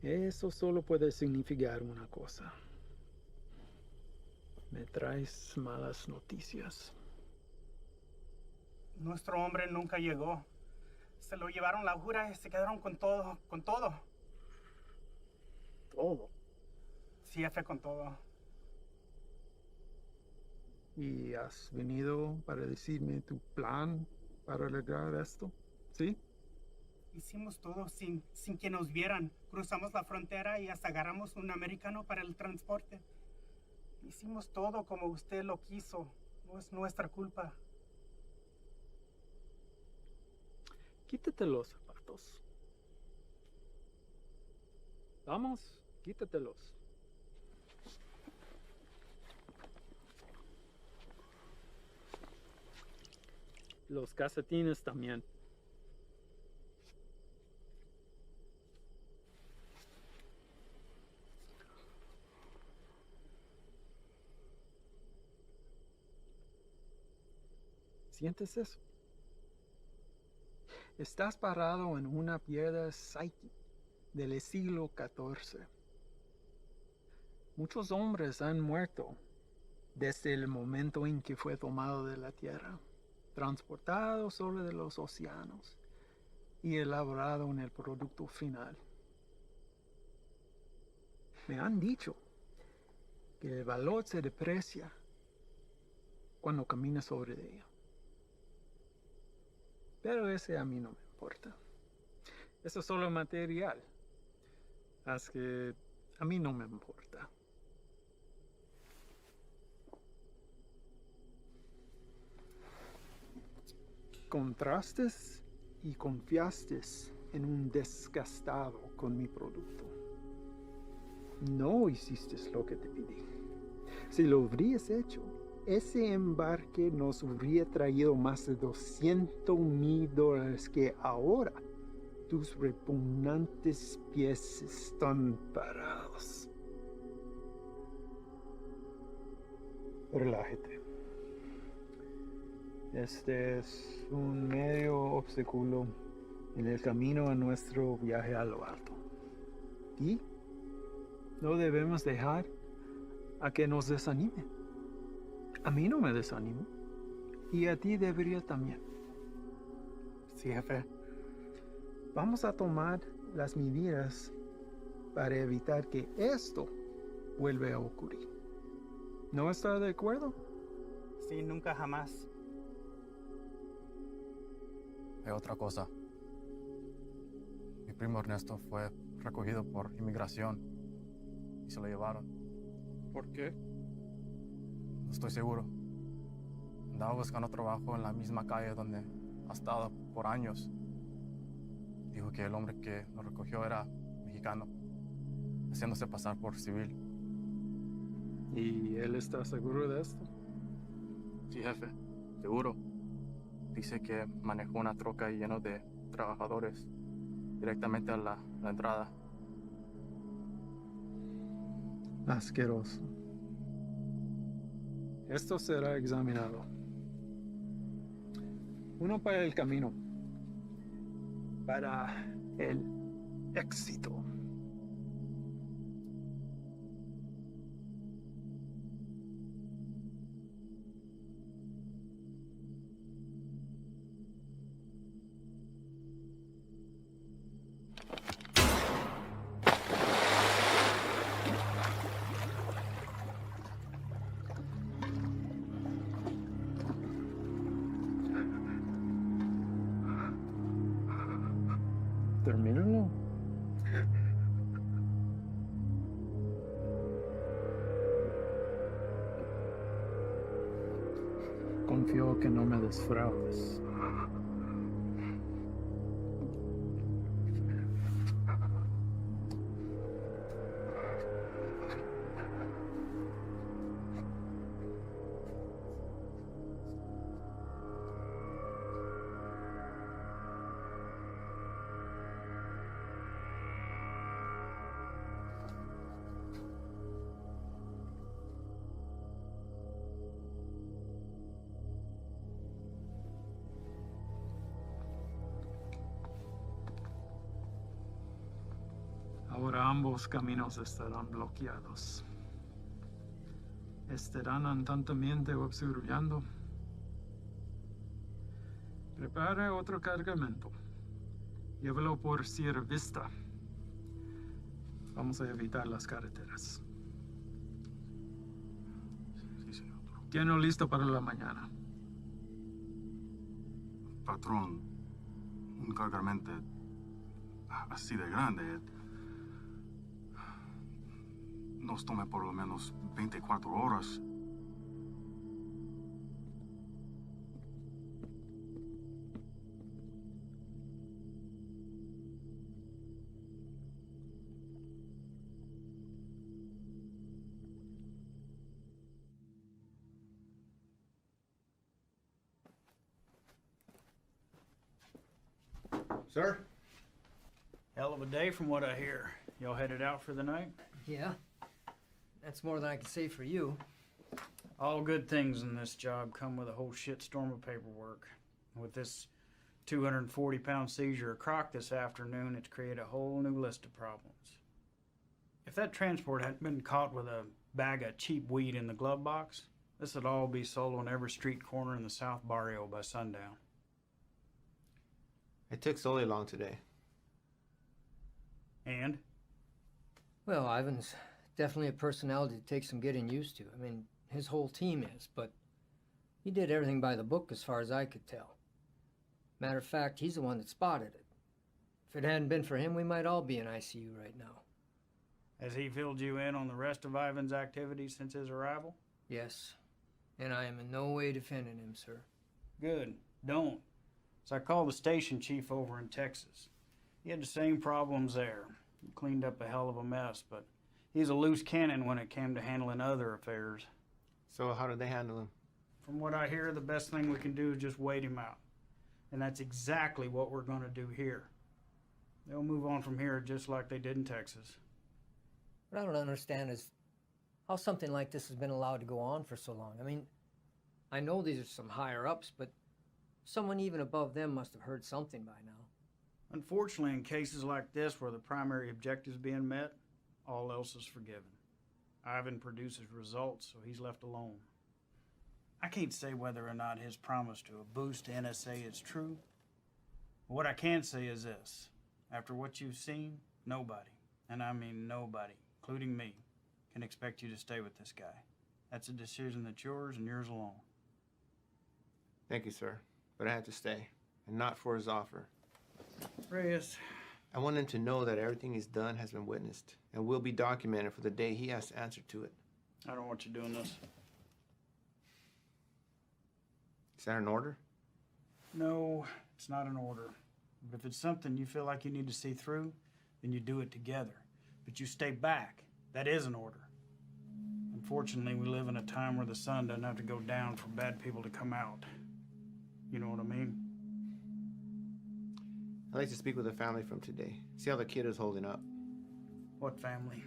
Eso solo puede significar una cosa. Me traes malas noticias. Nuestro hombre nunca llegó. Se lo llevaron la jura y se quedaron con todo, con todo. ¿Todo? Sí, jefe, con todo. ¿Y has venido para decirme tu plan para arreglar esto? ¿Sí? Hicimos todo sin que nos vieran. Cruzamos la frontera y hasta agarramos un americano para el transporte. Hicimos todo como usted lo quiso. No es nuestra culpa. Quítate los zapatos. Vamos, quítatelos. Los calcetines también. ¿Sientes eso? Estás parado en una piedra psyche del siglo XIV. Muchos hombres han muerto desde el momento en que fue tomado de la tierra, transportado sobre los océanos y elaborado en el producto final. Me han dicho que el valor se deprecia cuando caminas sobre ella. Pero ese a mí no me importa. Eso es solo material. Así que a mí no me importa. Contrastes y confiaste en un desgastado con mi producto. No hiciste lo que te pedí. Si lo hubieras hecho, ese embarque nos hubiera traído más de $200,000 que ahora tus repugnantes pies están parados. Relájate. Este es un medio obstáculo en el camino a nuestro viaje a lo alto. Y no debemos dejar a que nos desanime. A mí no me desanimo. Y a ti debería también. Sí, jefe. Vamos a tomar las medidas para evitar que esto vuelva a ocurrir. ¿No está de acuerdo? Sí, nunca jamás. Hay otra cosa. Mi primo Ernesto fue recogido por inmigración y se lo llevaron. ¿Por qué? No estoy seguro. Andaba buscando trabajo en la misma calle donde ha estado por años. Dijo que el hombre que lo recogió era mexicano, haciéndose pasar por civil. ¿Y él está seguro de esto? Sí, jefe, seguro. Dice que manejó una troca llena de trabajadores directamente a la entrada. Asqueroso. Esto será examinado. Uno para el camino. Para el éxito. Termínalo. Confío que no me defraudes. Ahora ambos caminos estarán bloqueados. Estarán atentamente observando. Prepara otro cargamento. Llévalo por Sierra Vista. Vamos a evitar las carreteras. Sí, señor. Tiene listo para la mañana. Patrón, un cargamento así de grande nos toma por lo menos 24 horas. Sir? Hell of a day from what I hear. Y'all headed out for the night? Yeah. That's more than I can say for you. All good things in this job come with a whole shitstorm of paperwork. With this 240-pound seizure of croc this afternoon, it's created a whole new list of problems. If that transport hadn't been caught with a bag of cheap weed in the glove box, this would all be sold on every street corner in the South Barrio by sundown. It took Sully long today. And? Well, Ivan's definitely a personality that takes some getting used to. I mean, his whole team is, but he did everything by the book as far as I could tell. Matter of fact, he's the one that spotted it. If it hadn't been for him, we might all be in ICU right now. Has he filled you in on the rest of Ivan's activities since his arrival? Yes, and I am in no way defending him, sir. Good. Don't. So I called the station chief over in Texas. He had the same problems there. He cleaned up a hell of a mess, but he's a loose cannon when it came to handling other affairs. So how did they handle him? From what I hear, the best thing we can do is just wait him out. And that's exactly what we're going to do here. They'll move on from here just like they did in Texas. What I don't understand is how something like this has been allowed to go on for so long. I mean, I know these are some higher-ups, but someone even above them must have heard something by now. Unfortunately, in cases like this where the primary objective is being met, all else is forgiven. Ivan produces results, so he's left alone. I can't say whether or not his promise to a boost to NSA is true. But what I can say is this. After what you've seen, nobody, and I mean nobody, including me, can expect you to stay with this guy. That's a decision that's yours and yours alone. Thank you, sir. But I had to stay, and not for his offer. Reyes. I want him to know that everything he's done has been witnessed and will be documented for the day he has to answer to it. I don't want you doing this. Is that an order? No, it's not an order. But if it's something you feel like you need to see through, then you do it together. But you stay back. That is an order. Unfortunately, we live in a time where the sun doesn't have to go down for bad people to come out. You know what I mean? I'd like to speak with the family from today. See how the kid is holding up. What family?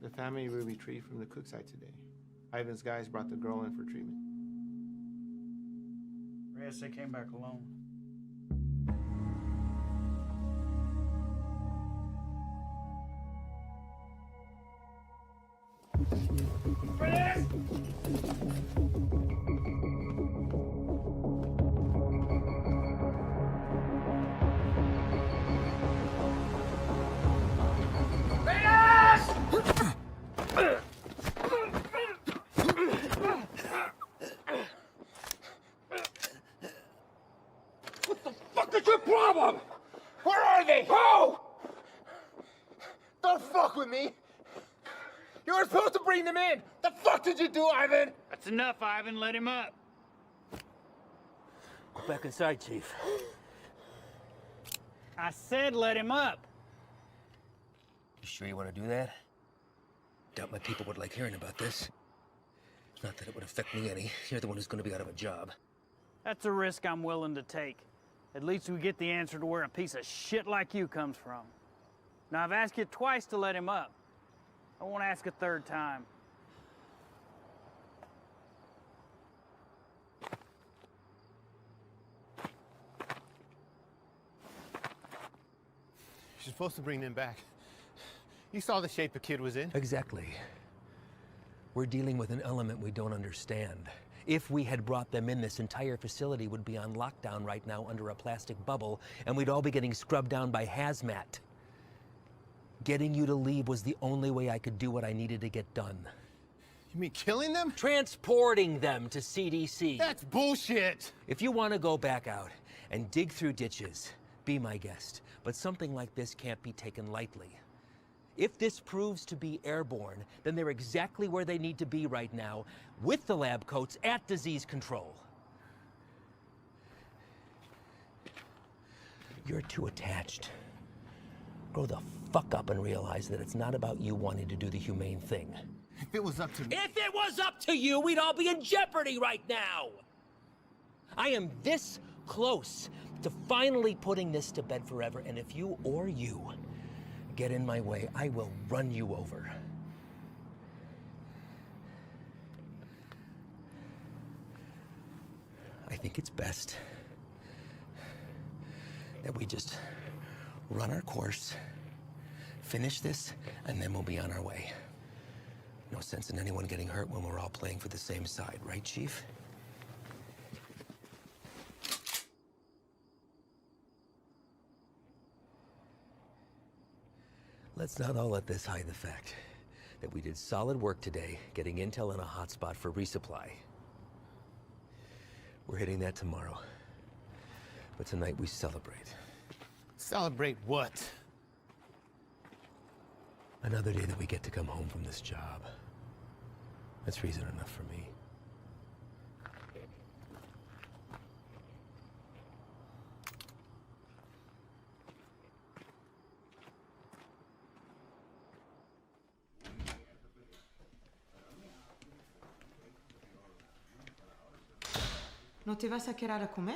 The family we retrieved from the cook site today. Ivan's guys brought the girl in for treatment. Reyes, they came back alone. Reyes! What's your problem? Where are they? Who? Don't fuck with me. You were supposed to bring them in. The fuck did you do, Ivan? That's enough, Ivan. Let him up. Go back inside, Chief. I said let him up. You sure you want to do that? Doubt my people would like hearing about this. Not that it would affect me any. You're the one who's going to be out of a job. That's a risk I'm willing to take. At least we get the answer to where a piece of shit like you comes from. Now, I've asked you twice to let him up. I won't ask a third time. You're supposed to bring them back. You saw the shape the kid was in. Exactly. We're dealing with an element we don't understand. If we had brought them in, this entire facility would be on lockdown right now under a plastic bubble, and we'd all be getting scrubbed down by hazmat. Getting you to leave was the only way I could do what I needed to get done. You mean killing them? Transporting them to CDC. That's bullshit! If you want to go back out and dig through ditches, be my guest. But something like this can't be taken lightly. If this proves to be airborne, then they're exactly where they need to be right now, with the lab coats at disease control. You're too attached. Grow the fuck up and realize that it's not about you wanting to do the humane thing. If it was up to me... If it was up to you, we'd all be in jeopardy right now! I am this close to finally putting this to bed forever. And if you or you get in my way, I will run you over. I think it's best that we just run our course, finish this, and then we'll be on our way. No sense in anyone getting hurt when we're all playing for the same side, right, Chief? Let's not all let this hide the fact that we did solid work today getting intel in a hotspot for resupply. We're hitting that tomorrow. But tonight we celebrate. Celebrate what? Another day that we get to come home from this job. That's reason enough for me. ¿No te vas a quedar a comer?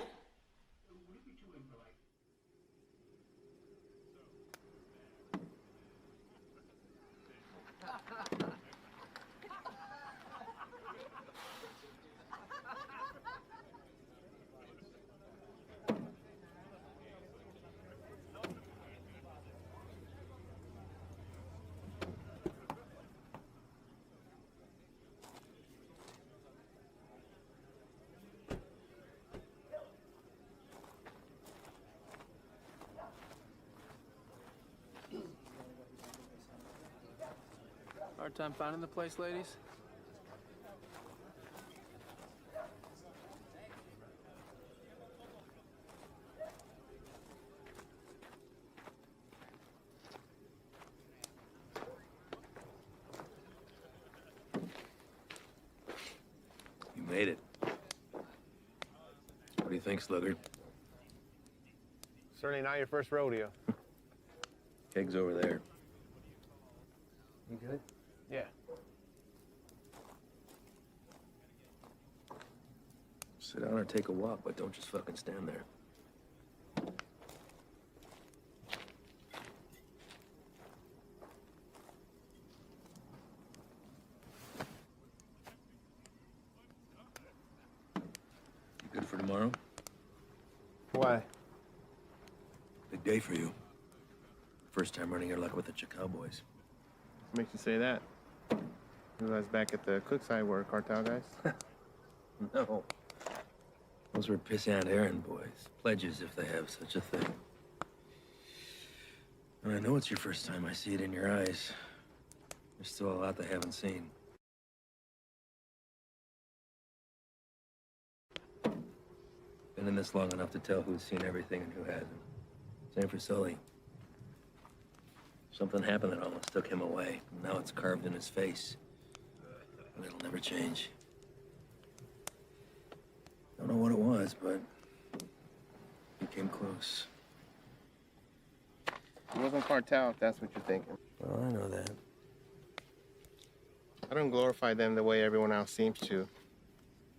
Hard time finding the place, ladies? You made it. What do you think, Sluggard? Certainly not your first rodeo. Keg's over there. You good? Yeah. Sit down or take a walk, but don't just fucking stand there. You good for tomorrow? Why? Big day for you. First time running your luck with the Cowboys. What makes you say that? You guys back at the Cookside were cartel guys? No. Those were pissant errand boys. Pledges, if they have such a thing. And I know it's your first time. I see it in your eyes. There's still a lot they haven't seen. Been in this long enough to tell who's seen everything and who hasn't. Same for Sully. Something happened that almost took him away. And now it's carved in his face. And it'll never change. Don't know what it was, but he came close. It wasn't cartel, if that's what you're thinking. Well, I know that. I don't glorify them the way everyone else seems to. The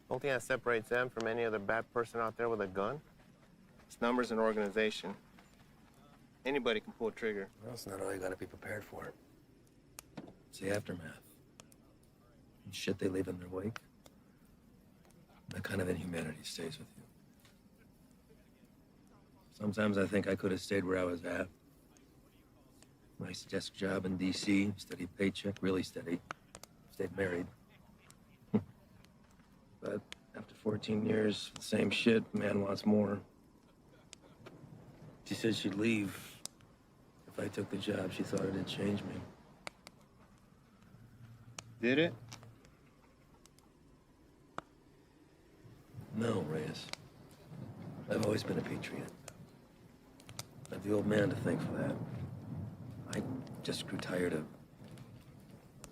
only thing that separates them from any other bad person out there with a gun, it's numbers and organization. Anybody can pull a trigger. Well, it's not all you gotta be prepared for. It's the aftermath. And shit they leave in their wake. That kind of inhumanity stays with you. Sometimes I think I could have stayed where I was at. Nice desk job in D.C., steady paycheck, really steady. Stayed married. But after 14 years, same shit, man wants more. She said she'd leave if I took the job. She thought it'd change me. Did it? No, Reyes. I've always been a patriot. I have the old man to thank for that. I just grew tired of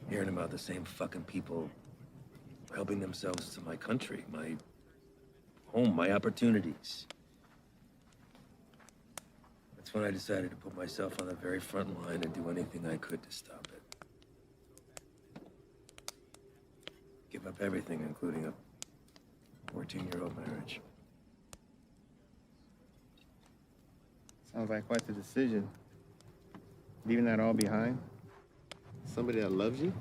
hearing about the same fucking people helping themselves to my country, my home, my opportunities. That's when I decided to put myself on the very front line and do anything I could to stop it. Give up everything, including a 14-year-old marriage. Sounds like quite the decision. Leaving that all behind? Somebody that loves you?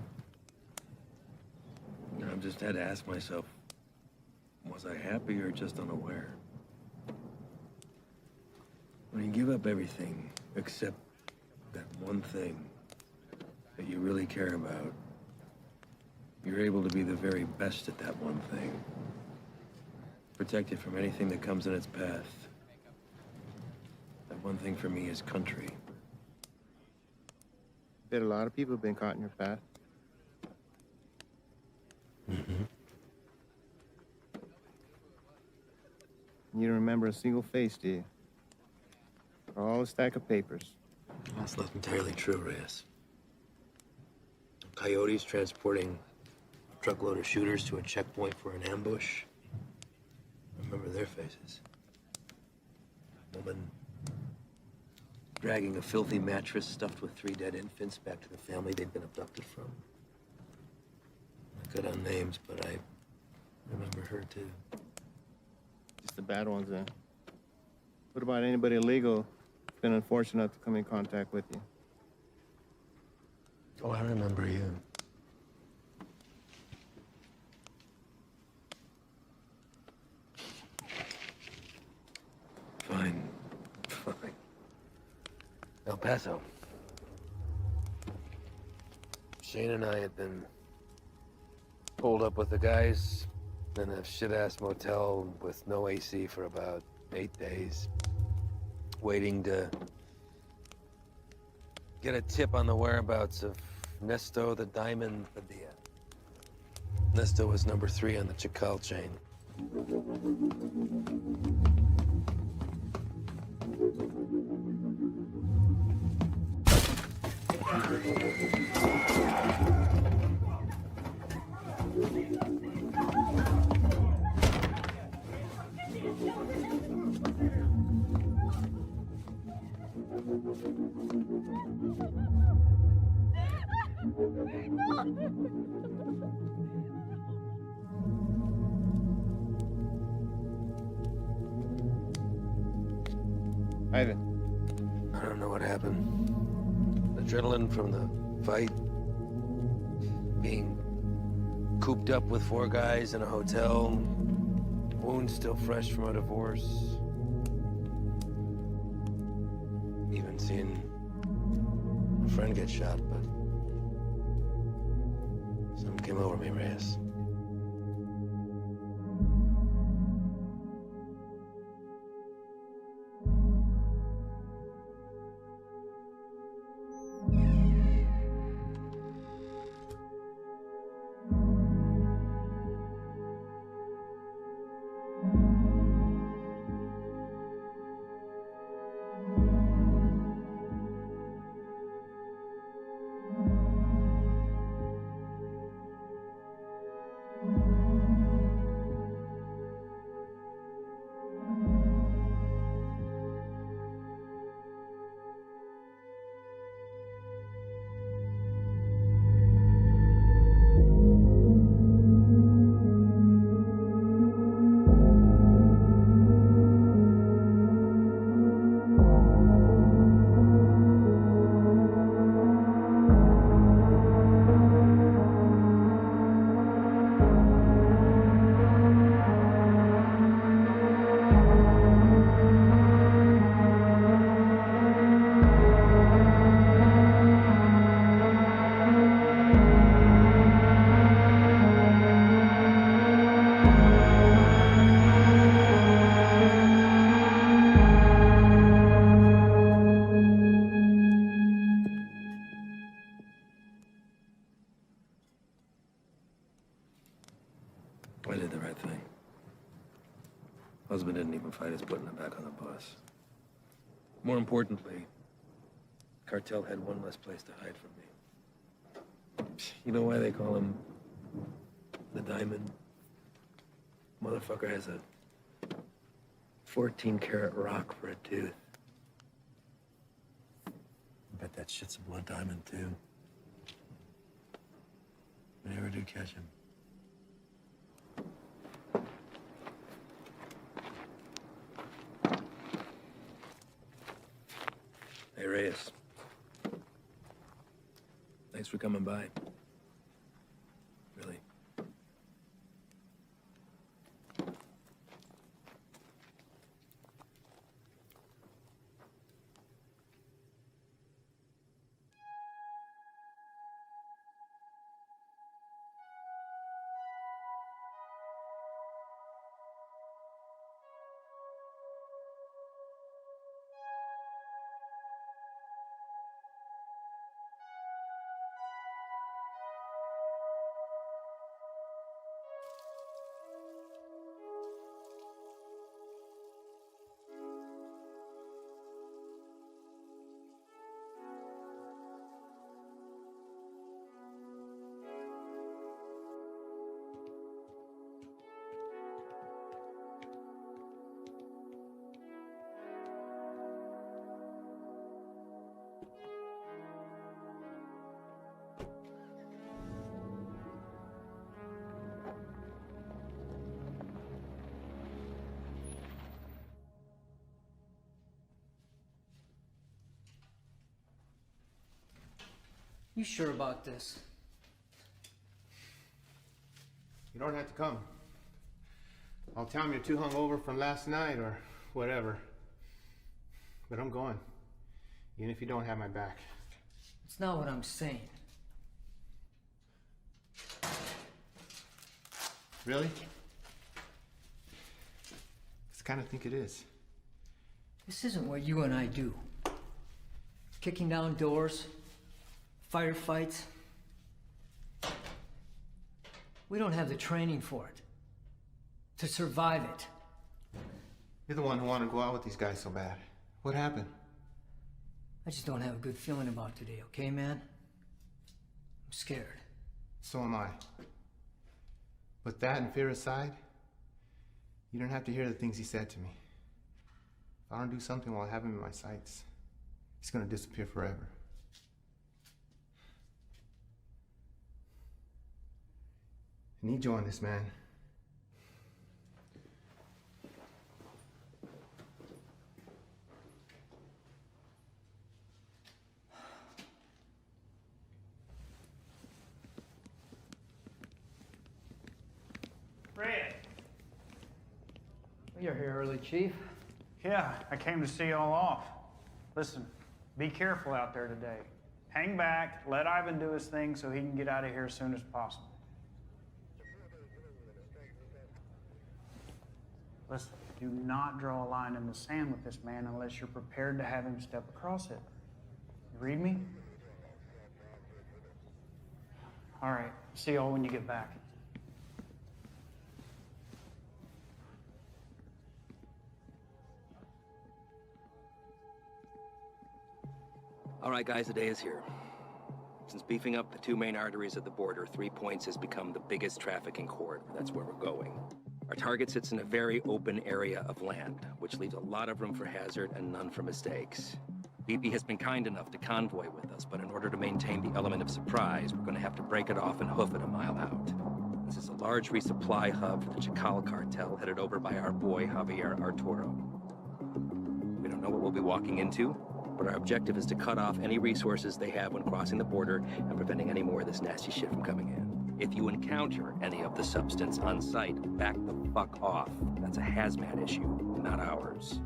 I've just had to ask myself, was I happy or just unaware? When you give up everything except that one thing that you really care about, you're able to be the very best at that one thing. Protected from anything that comes in its path. That one thing for me is country. Bet a lot of people have been caught in your path. Mm-hmm. You don't remember a single face, do you? Or all a stack of papers. That's not entirely true, Reyes. Coyotes transporting a truckload of shooters to a checkpoint for an ambush. I remember their faces. Woman dragging a filthy mattress stuffed with 3 dead infants back to the family they'd been abducted from. Good on names, but I remember her too. Just the bad ones, then. What about anybody illegal who's been unfortunate enough to come in contact with you? Oh, I remember you. Fine. El Paso. Shane and I had been pulled up with the guys in a shit-ass motel with no AC for about 8 days, waiting to get a tip on the whereabouts of Nesto the Diamond Padilla. Nesto was number 3 on the Chacal chain. Ivan. I don't know what happened. Adrenaline from the fight. Being cooped up with 4 guys in a hotel. Wounds still fresh from a divorce. Even seeing a friend get shot, but something came over me, Reyes. I did the right thing. Husband didn't even fight his putting him back on the bus. More importantly, cartel had one less place to hide from me. You know why they call him the Diamond? Motherfucker has a 14-karat rock for a tooth. I bet that shit's a blood diamond, too. I never do catch him. Hey, Reyes. Thanks for coming by. Really. You sure about this? You don't have to come. I'll tell him you're too hungover from last night or whatever. But I'm going. Even if you don't have my back. It's not what I'm saying. Really? 'Cause I kind of think it is. This isn't what you and I do. Kicking down doors, firefights. We don't have the training for it. To survive it. You're the one who wanted to go out with these guys so bad. What happened? I just don't have a good feeling about today, okay, man? I'm scared. So am I. But that and fear aside, you don't have to hear the things he said to me. If I don't do something while I have him in my sights, he's gonna disappear forever. I need you on this, man. Red. You're here early, Chief. Yeah, I came to see y'all off. Listen, be careful out there today. Hang back, let Ivan do his thing so he can get out of here as soon as possible. Listen, do not draw a line in the sand with this man unless you're prepared to have him step across it. You read me? All right, see y'all when you get back. All right, guys, the day is here. Since beefing up the two main arteries at the border, 3 Points has become the biggest trafficking corridor. That's where we're going. Our target sits in a very open area of land, which leaves a lot of room for hazard and none for mistakes. BP has been kind enough to convoy with us, but in order to maintain the element of surprise, we're going to have to break it off and hoof it a mile out. This is a large resupply hub for the Chacal cartel headed over by our boy Javier Arturo. We don't know what we'll be walking into, but our objective is to cut off any resources they have when crossing the border and preventing any more of this nasty shit from coming in. If you encounter any of the substance on site, back the fuck off. That's a hazmat issue, not ours.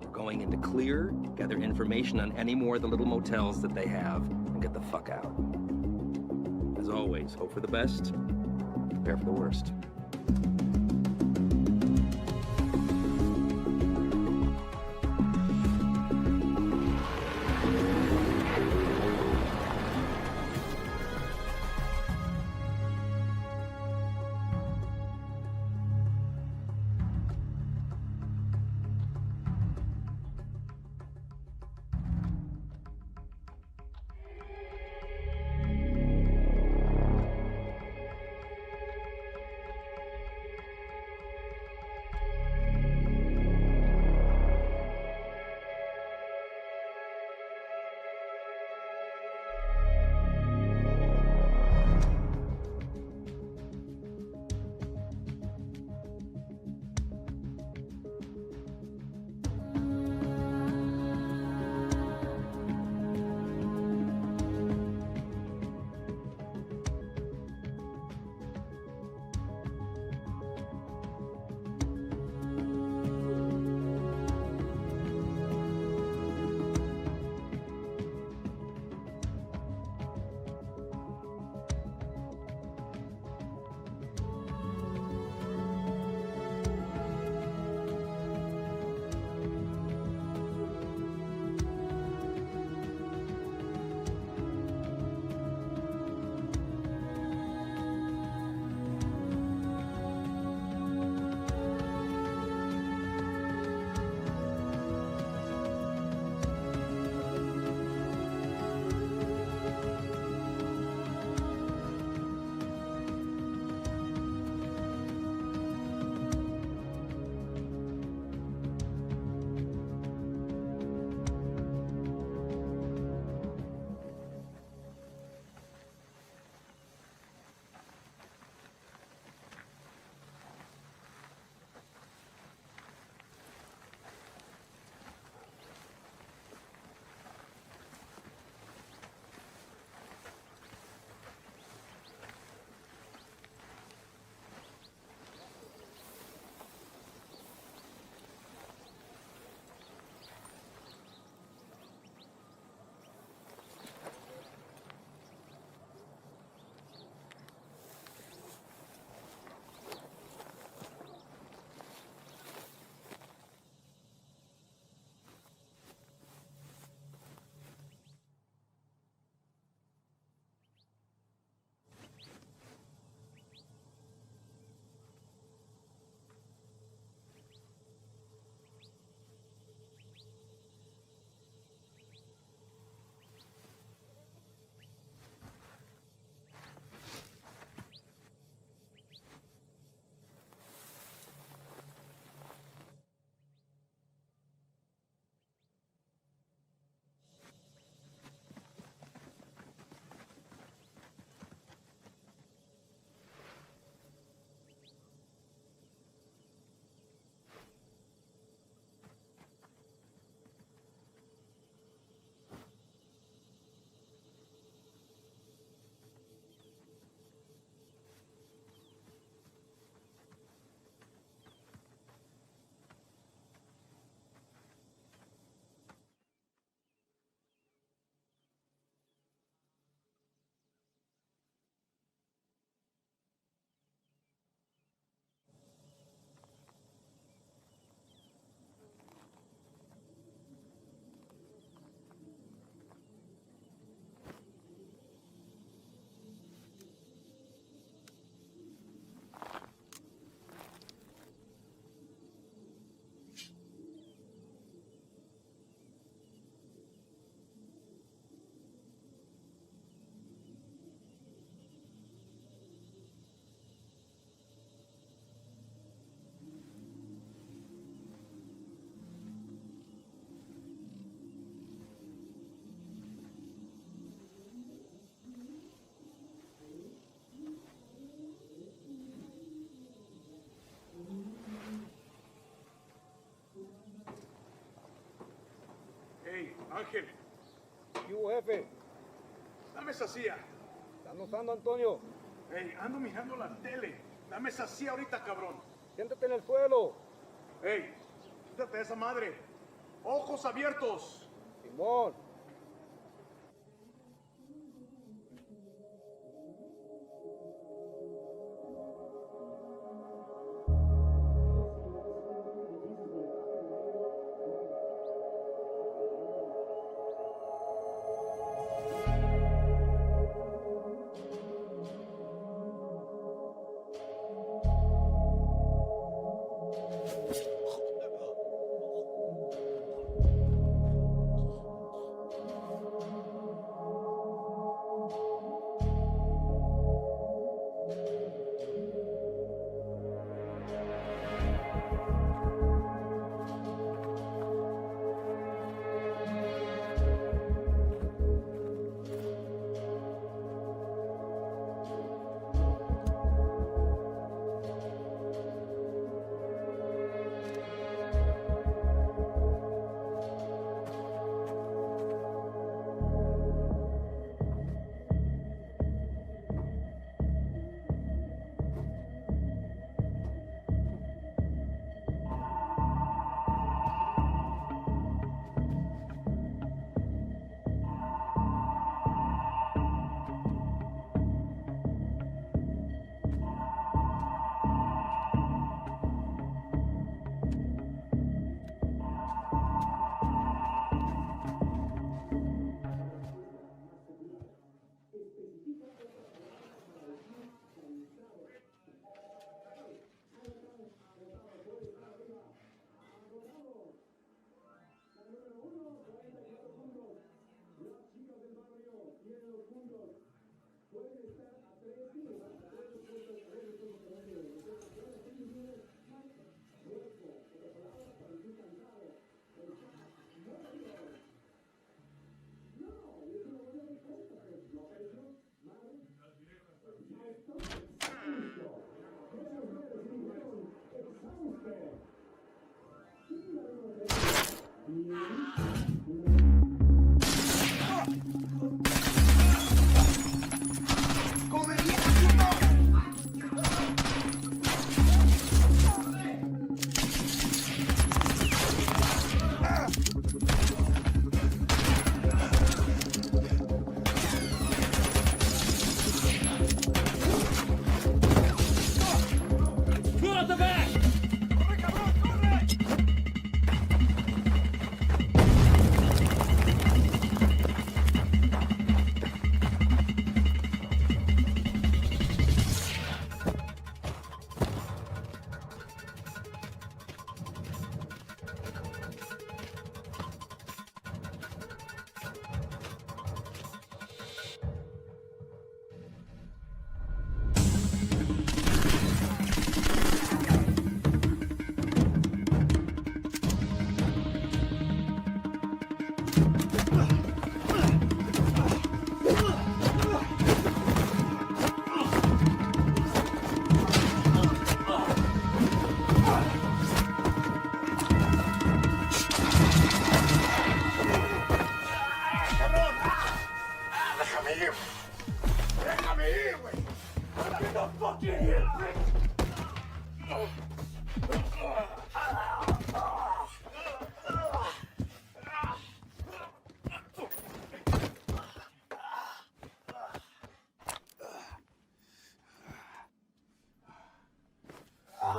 We're going into clear, gather information on any more of the little motels that they have, and get the fuck out. As always, hope for the best, prepare for the worst. Ángel. ¿Qué hubo, jefe? Dame esa silla. ¿Estás notando, Antonio? Ey, ando mirando la tele. Dame esa silla ahorita, cabrón. Siéntate en el suelo. Ey, quítate esa madre. Ojos abiertos. Simón.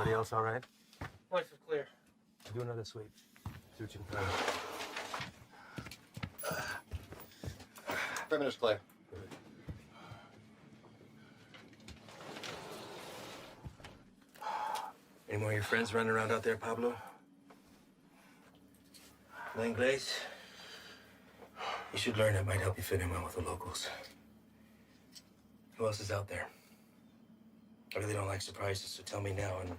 Everybody else all right? Life is clear. Do another sweep. See what you can find. Perimeter's clear. Any more of your friends running around out there, Pablo? No Inglés? You should learn. It might help you fit in well with the locals. Who else is out there? I really don't like surprises, so tell me now, and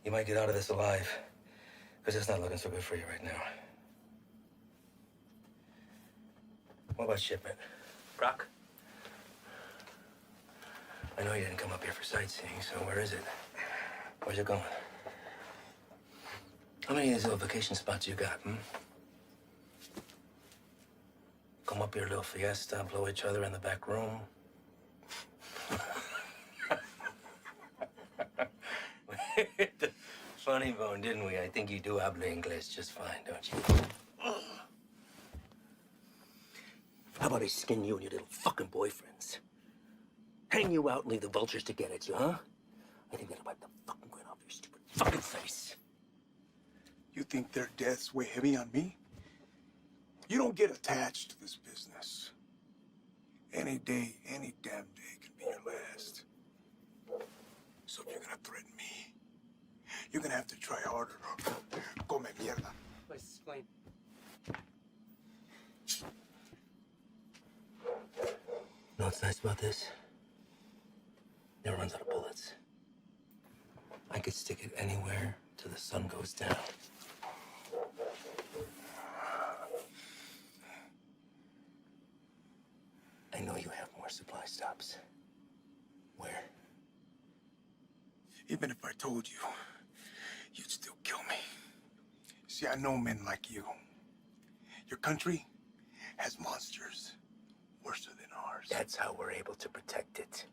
you might get out of this alive, because it's not looking so good for you right now. What about shipment? Brock? I know you didn't come up here for sightseeing, so where is it? Where's it going? How many of these little vacation spots you got, come up here, little fiesta, blow each other in the back room. Funny bone, didn't we? I think you do habla English just fine, don't you? How about I skin you and your little fucking boyfriends? Hang you out and leave the vultures to get at you, huh? I think that'll wipe the fucking grin off your stupid fucking face. You think their deaths weigh heavy on me? You don't get attached to this business. Any day, any damn day can be your last. So if you're gonna threaten me, you're gonna have to try harder. Come mierda. Let's explain. You know what's nice about this? Never runs out of bullets. I could stick it anywhere till the sun goes down. I know you have more supply stops. Where? Even if I told you, you'd still kill me. See, I know men like you. Your country has monsters worse than ours. That's how we're able to protect it.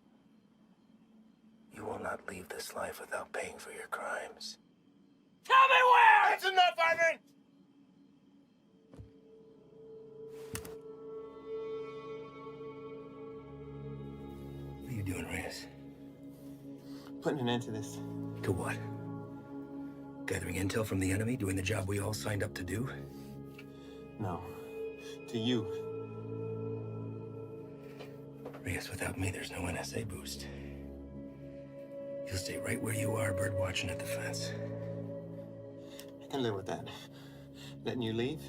You will not leave this life without paying for your crimes. Tell me where! That's enough, Ivan! What are you doing, Reyes? Putting an end to this. To what? Gathering intel from the enemy, doing the job we all signed up to do? No. To you. Reyes, without me, there's no NSA boost. You'll stay right where you are, bird watching at the fence. I can live with that. Letting you leave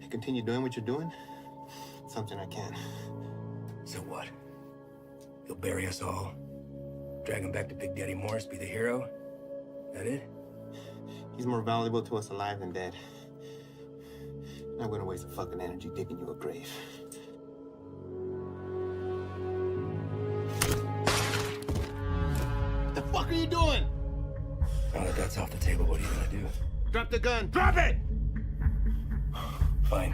and continue doing what you're doing, something I can. So what? You'll bury us all, drag him back to Big Daddy Morris, be the hero? That it? He's more valuable to us alive than dead. I'm not gonna waste the fucking energy digging you a grave. The fuck are you doing? Now that that's off the table, what are you gonna do? Drop the gun. Drop it! Fine.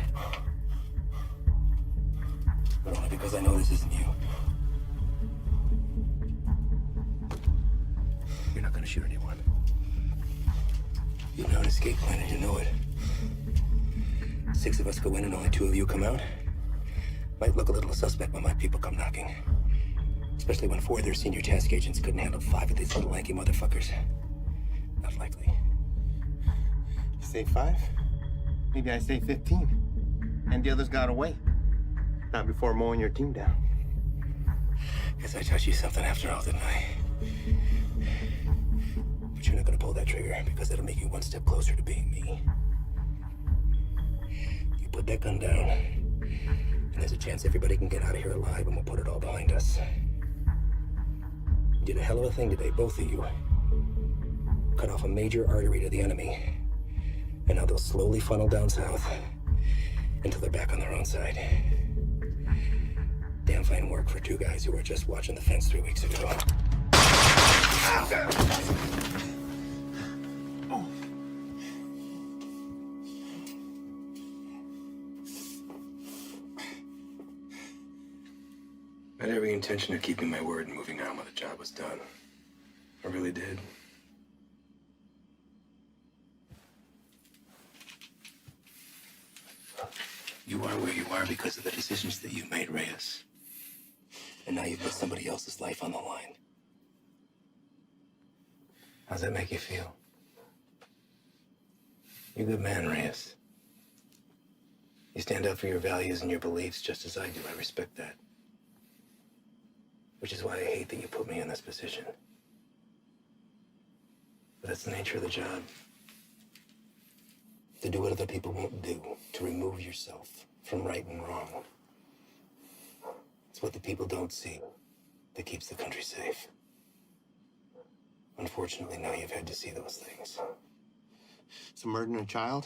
But only because I know this isn't you. You're not gonna shoot anyone. You know an escape plan and you know it. 6 of us go in and only 2 of you come out. Might look a little suspect when my people come knocking. Especially when 4 of their senior task agents couldn't handle 5 of these little lanky motherfuckers. Not likely. You say 5? Maybe I say 15. And the others got away. Not before mowing your team down. Guess I taught you something after all, didn't I? But you're not gonna pull that trigger because that'll make you 1 step closer to being me. You put that gun down, and there's a chance everybody can get out of here alive and we'll put it all behind us. You did a hell of a thing today, both of you. Cut off a major artery to the enemy. And now they'll slowly funnel down south until they're back on their own side. Damn fine work for 2 guys who were just watching the fence 3 weeks ago. I had every intention of keeping my word and moving on when the job was done. I really did. You are where you are because of the decisions that you made, Reyes. And now you've put somebody else's life on the line. How's that make you feel? You're a good man, Reyes. You stand up for your values and your beliefs just as I do. I respect that. Which is why I hate that you put me in this position. But that's the nature of the job. To do what other people won't do, to remove yourself from right and wrong. It's what the people don't see that keeps the country safe. Unfortunately, now you've had to see those things. So murdering a child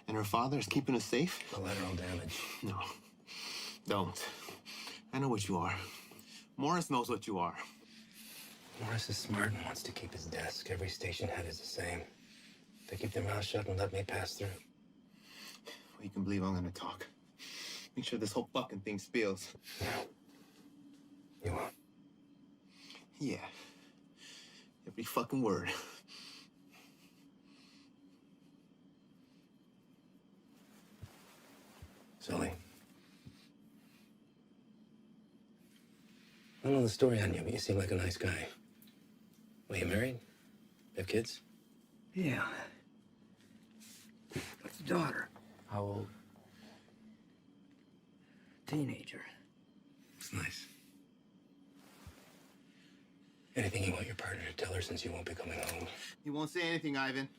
and her father is keeping us safe? Collateral damage. No. Don't. I know what you are. Morris knows what you are. Morris is smart and wants to keep his desk. Every station head is the same. They keep their mouths shut and let me pass through. Well, you can believe I'm gonna talk. Make sure this whole fucking thing spills. You will. Yeah. Every fucking word. Sully. I don't know the story on you, but you seem like a nice guy. Well, you married? Have kids? Yeah. Got a daughter. How old? Teenager. It's nice. Anything you want your partner to tell her since you won't be coming home? He won't say anything, Ivan.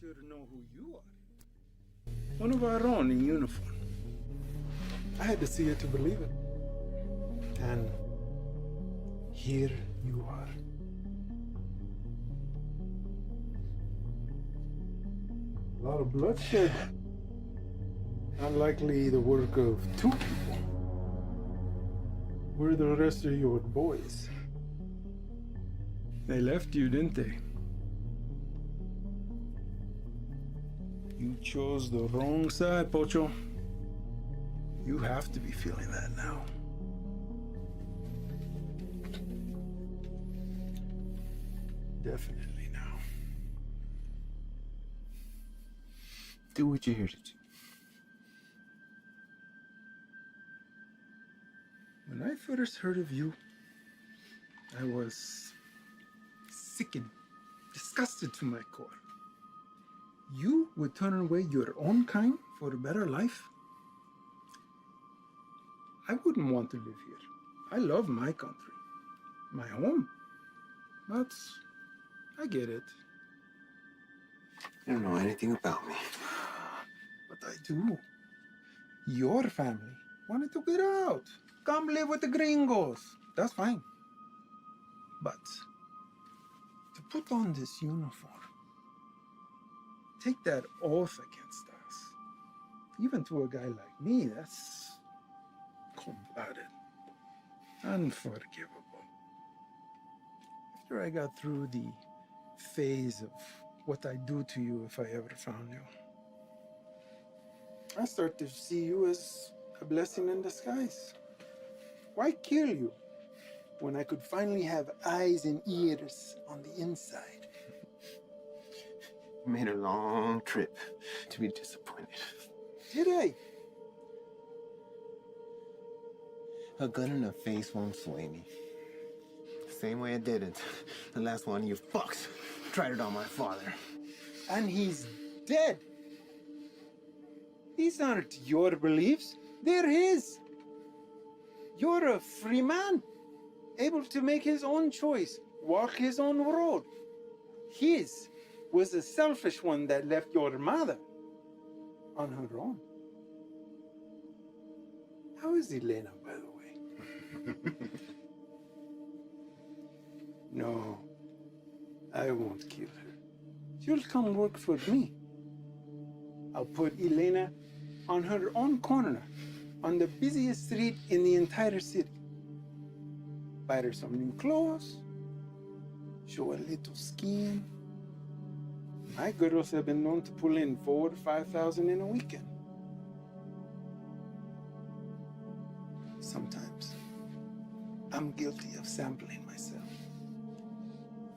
Should know who you are. One of our own in uniform. I had to see it to believe it. And here you are. A lot of bloodshed. Unlikely the work of two people. Where are the rest of your boys? They left you, didn't they? You chose the wrong side, Pocho. You have to be feeling that now. Definitely now. Do what you're here to do. When I first heard of you, I was sickened, disgusted to my core. You would turn away your own kind for a better life? I wouldn't want to live here. I love my country, my home. But I get it. You don't know anything about me. But I do. Your family wanted to get out. Come live with the gringos. That's fine. But to put on this uniform, take that oath against us, even to a guy like me, that's cold-blooded, unforgivable. After I got through the phase of what I'd do to you if I ever found you, I start to see you as a blessing in disguise. Why kill you when I could finally have eyes and ears on the inside? You made a long trip to be disappointed. Did I? A gun in the face won't sway me. Same way it didn't. The last one you fucks tried it on my father. And he's dead. These aren't your beliefs, they're his. You're a free man, able to make his own choice, walk his own road. His was a selfish one that left your mother on her own. How is Elena, by the way? No, I won't kill her. She'll come work for me. I'll put Elena on her own corner, on the busiest street in the entire city. Buy her some new clothes, show a little skin. My girls have been known to pull in 4,000 to 5,000 in a weekend. Sometimes I'm guilty of sampling myself.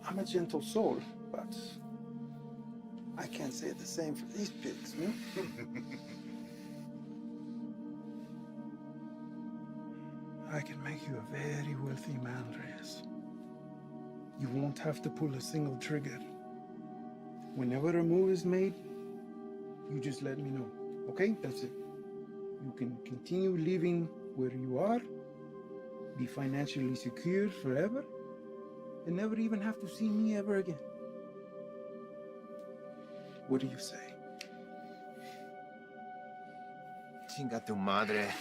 I'm a gentle soul, but I can't say the same for these pigs, no? I can make you a very wealthy man, Reyes. You won't have to pull a single trigger. Whenever a move is made, you just let me know, okay? That's it. You can continue living where you are, be financially secure forever, and never even have to see me ever again. What do you say? Chinga tu madre.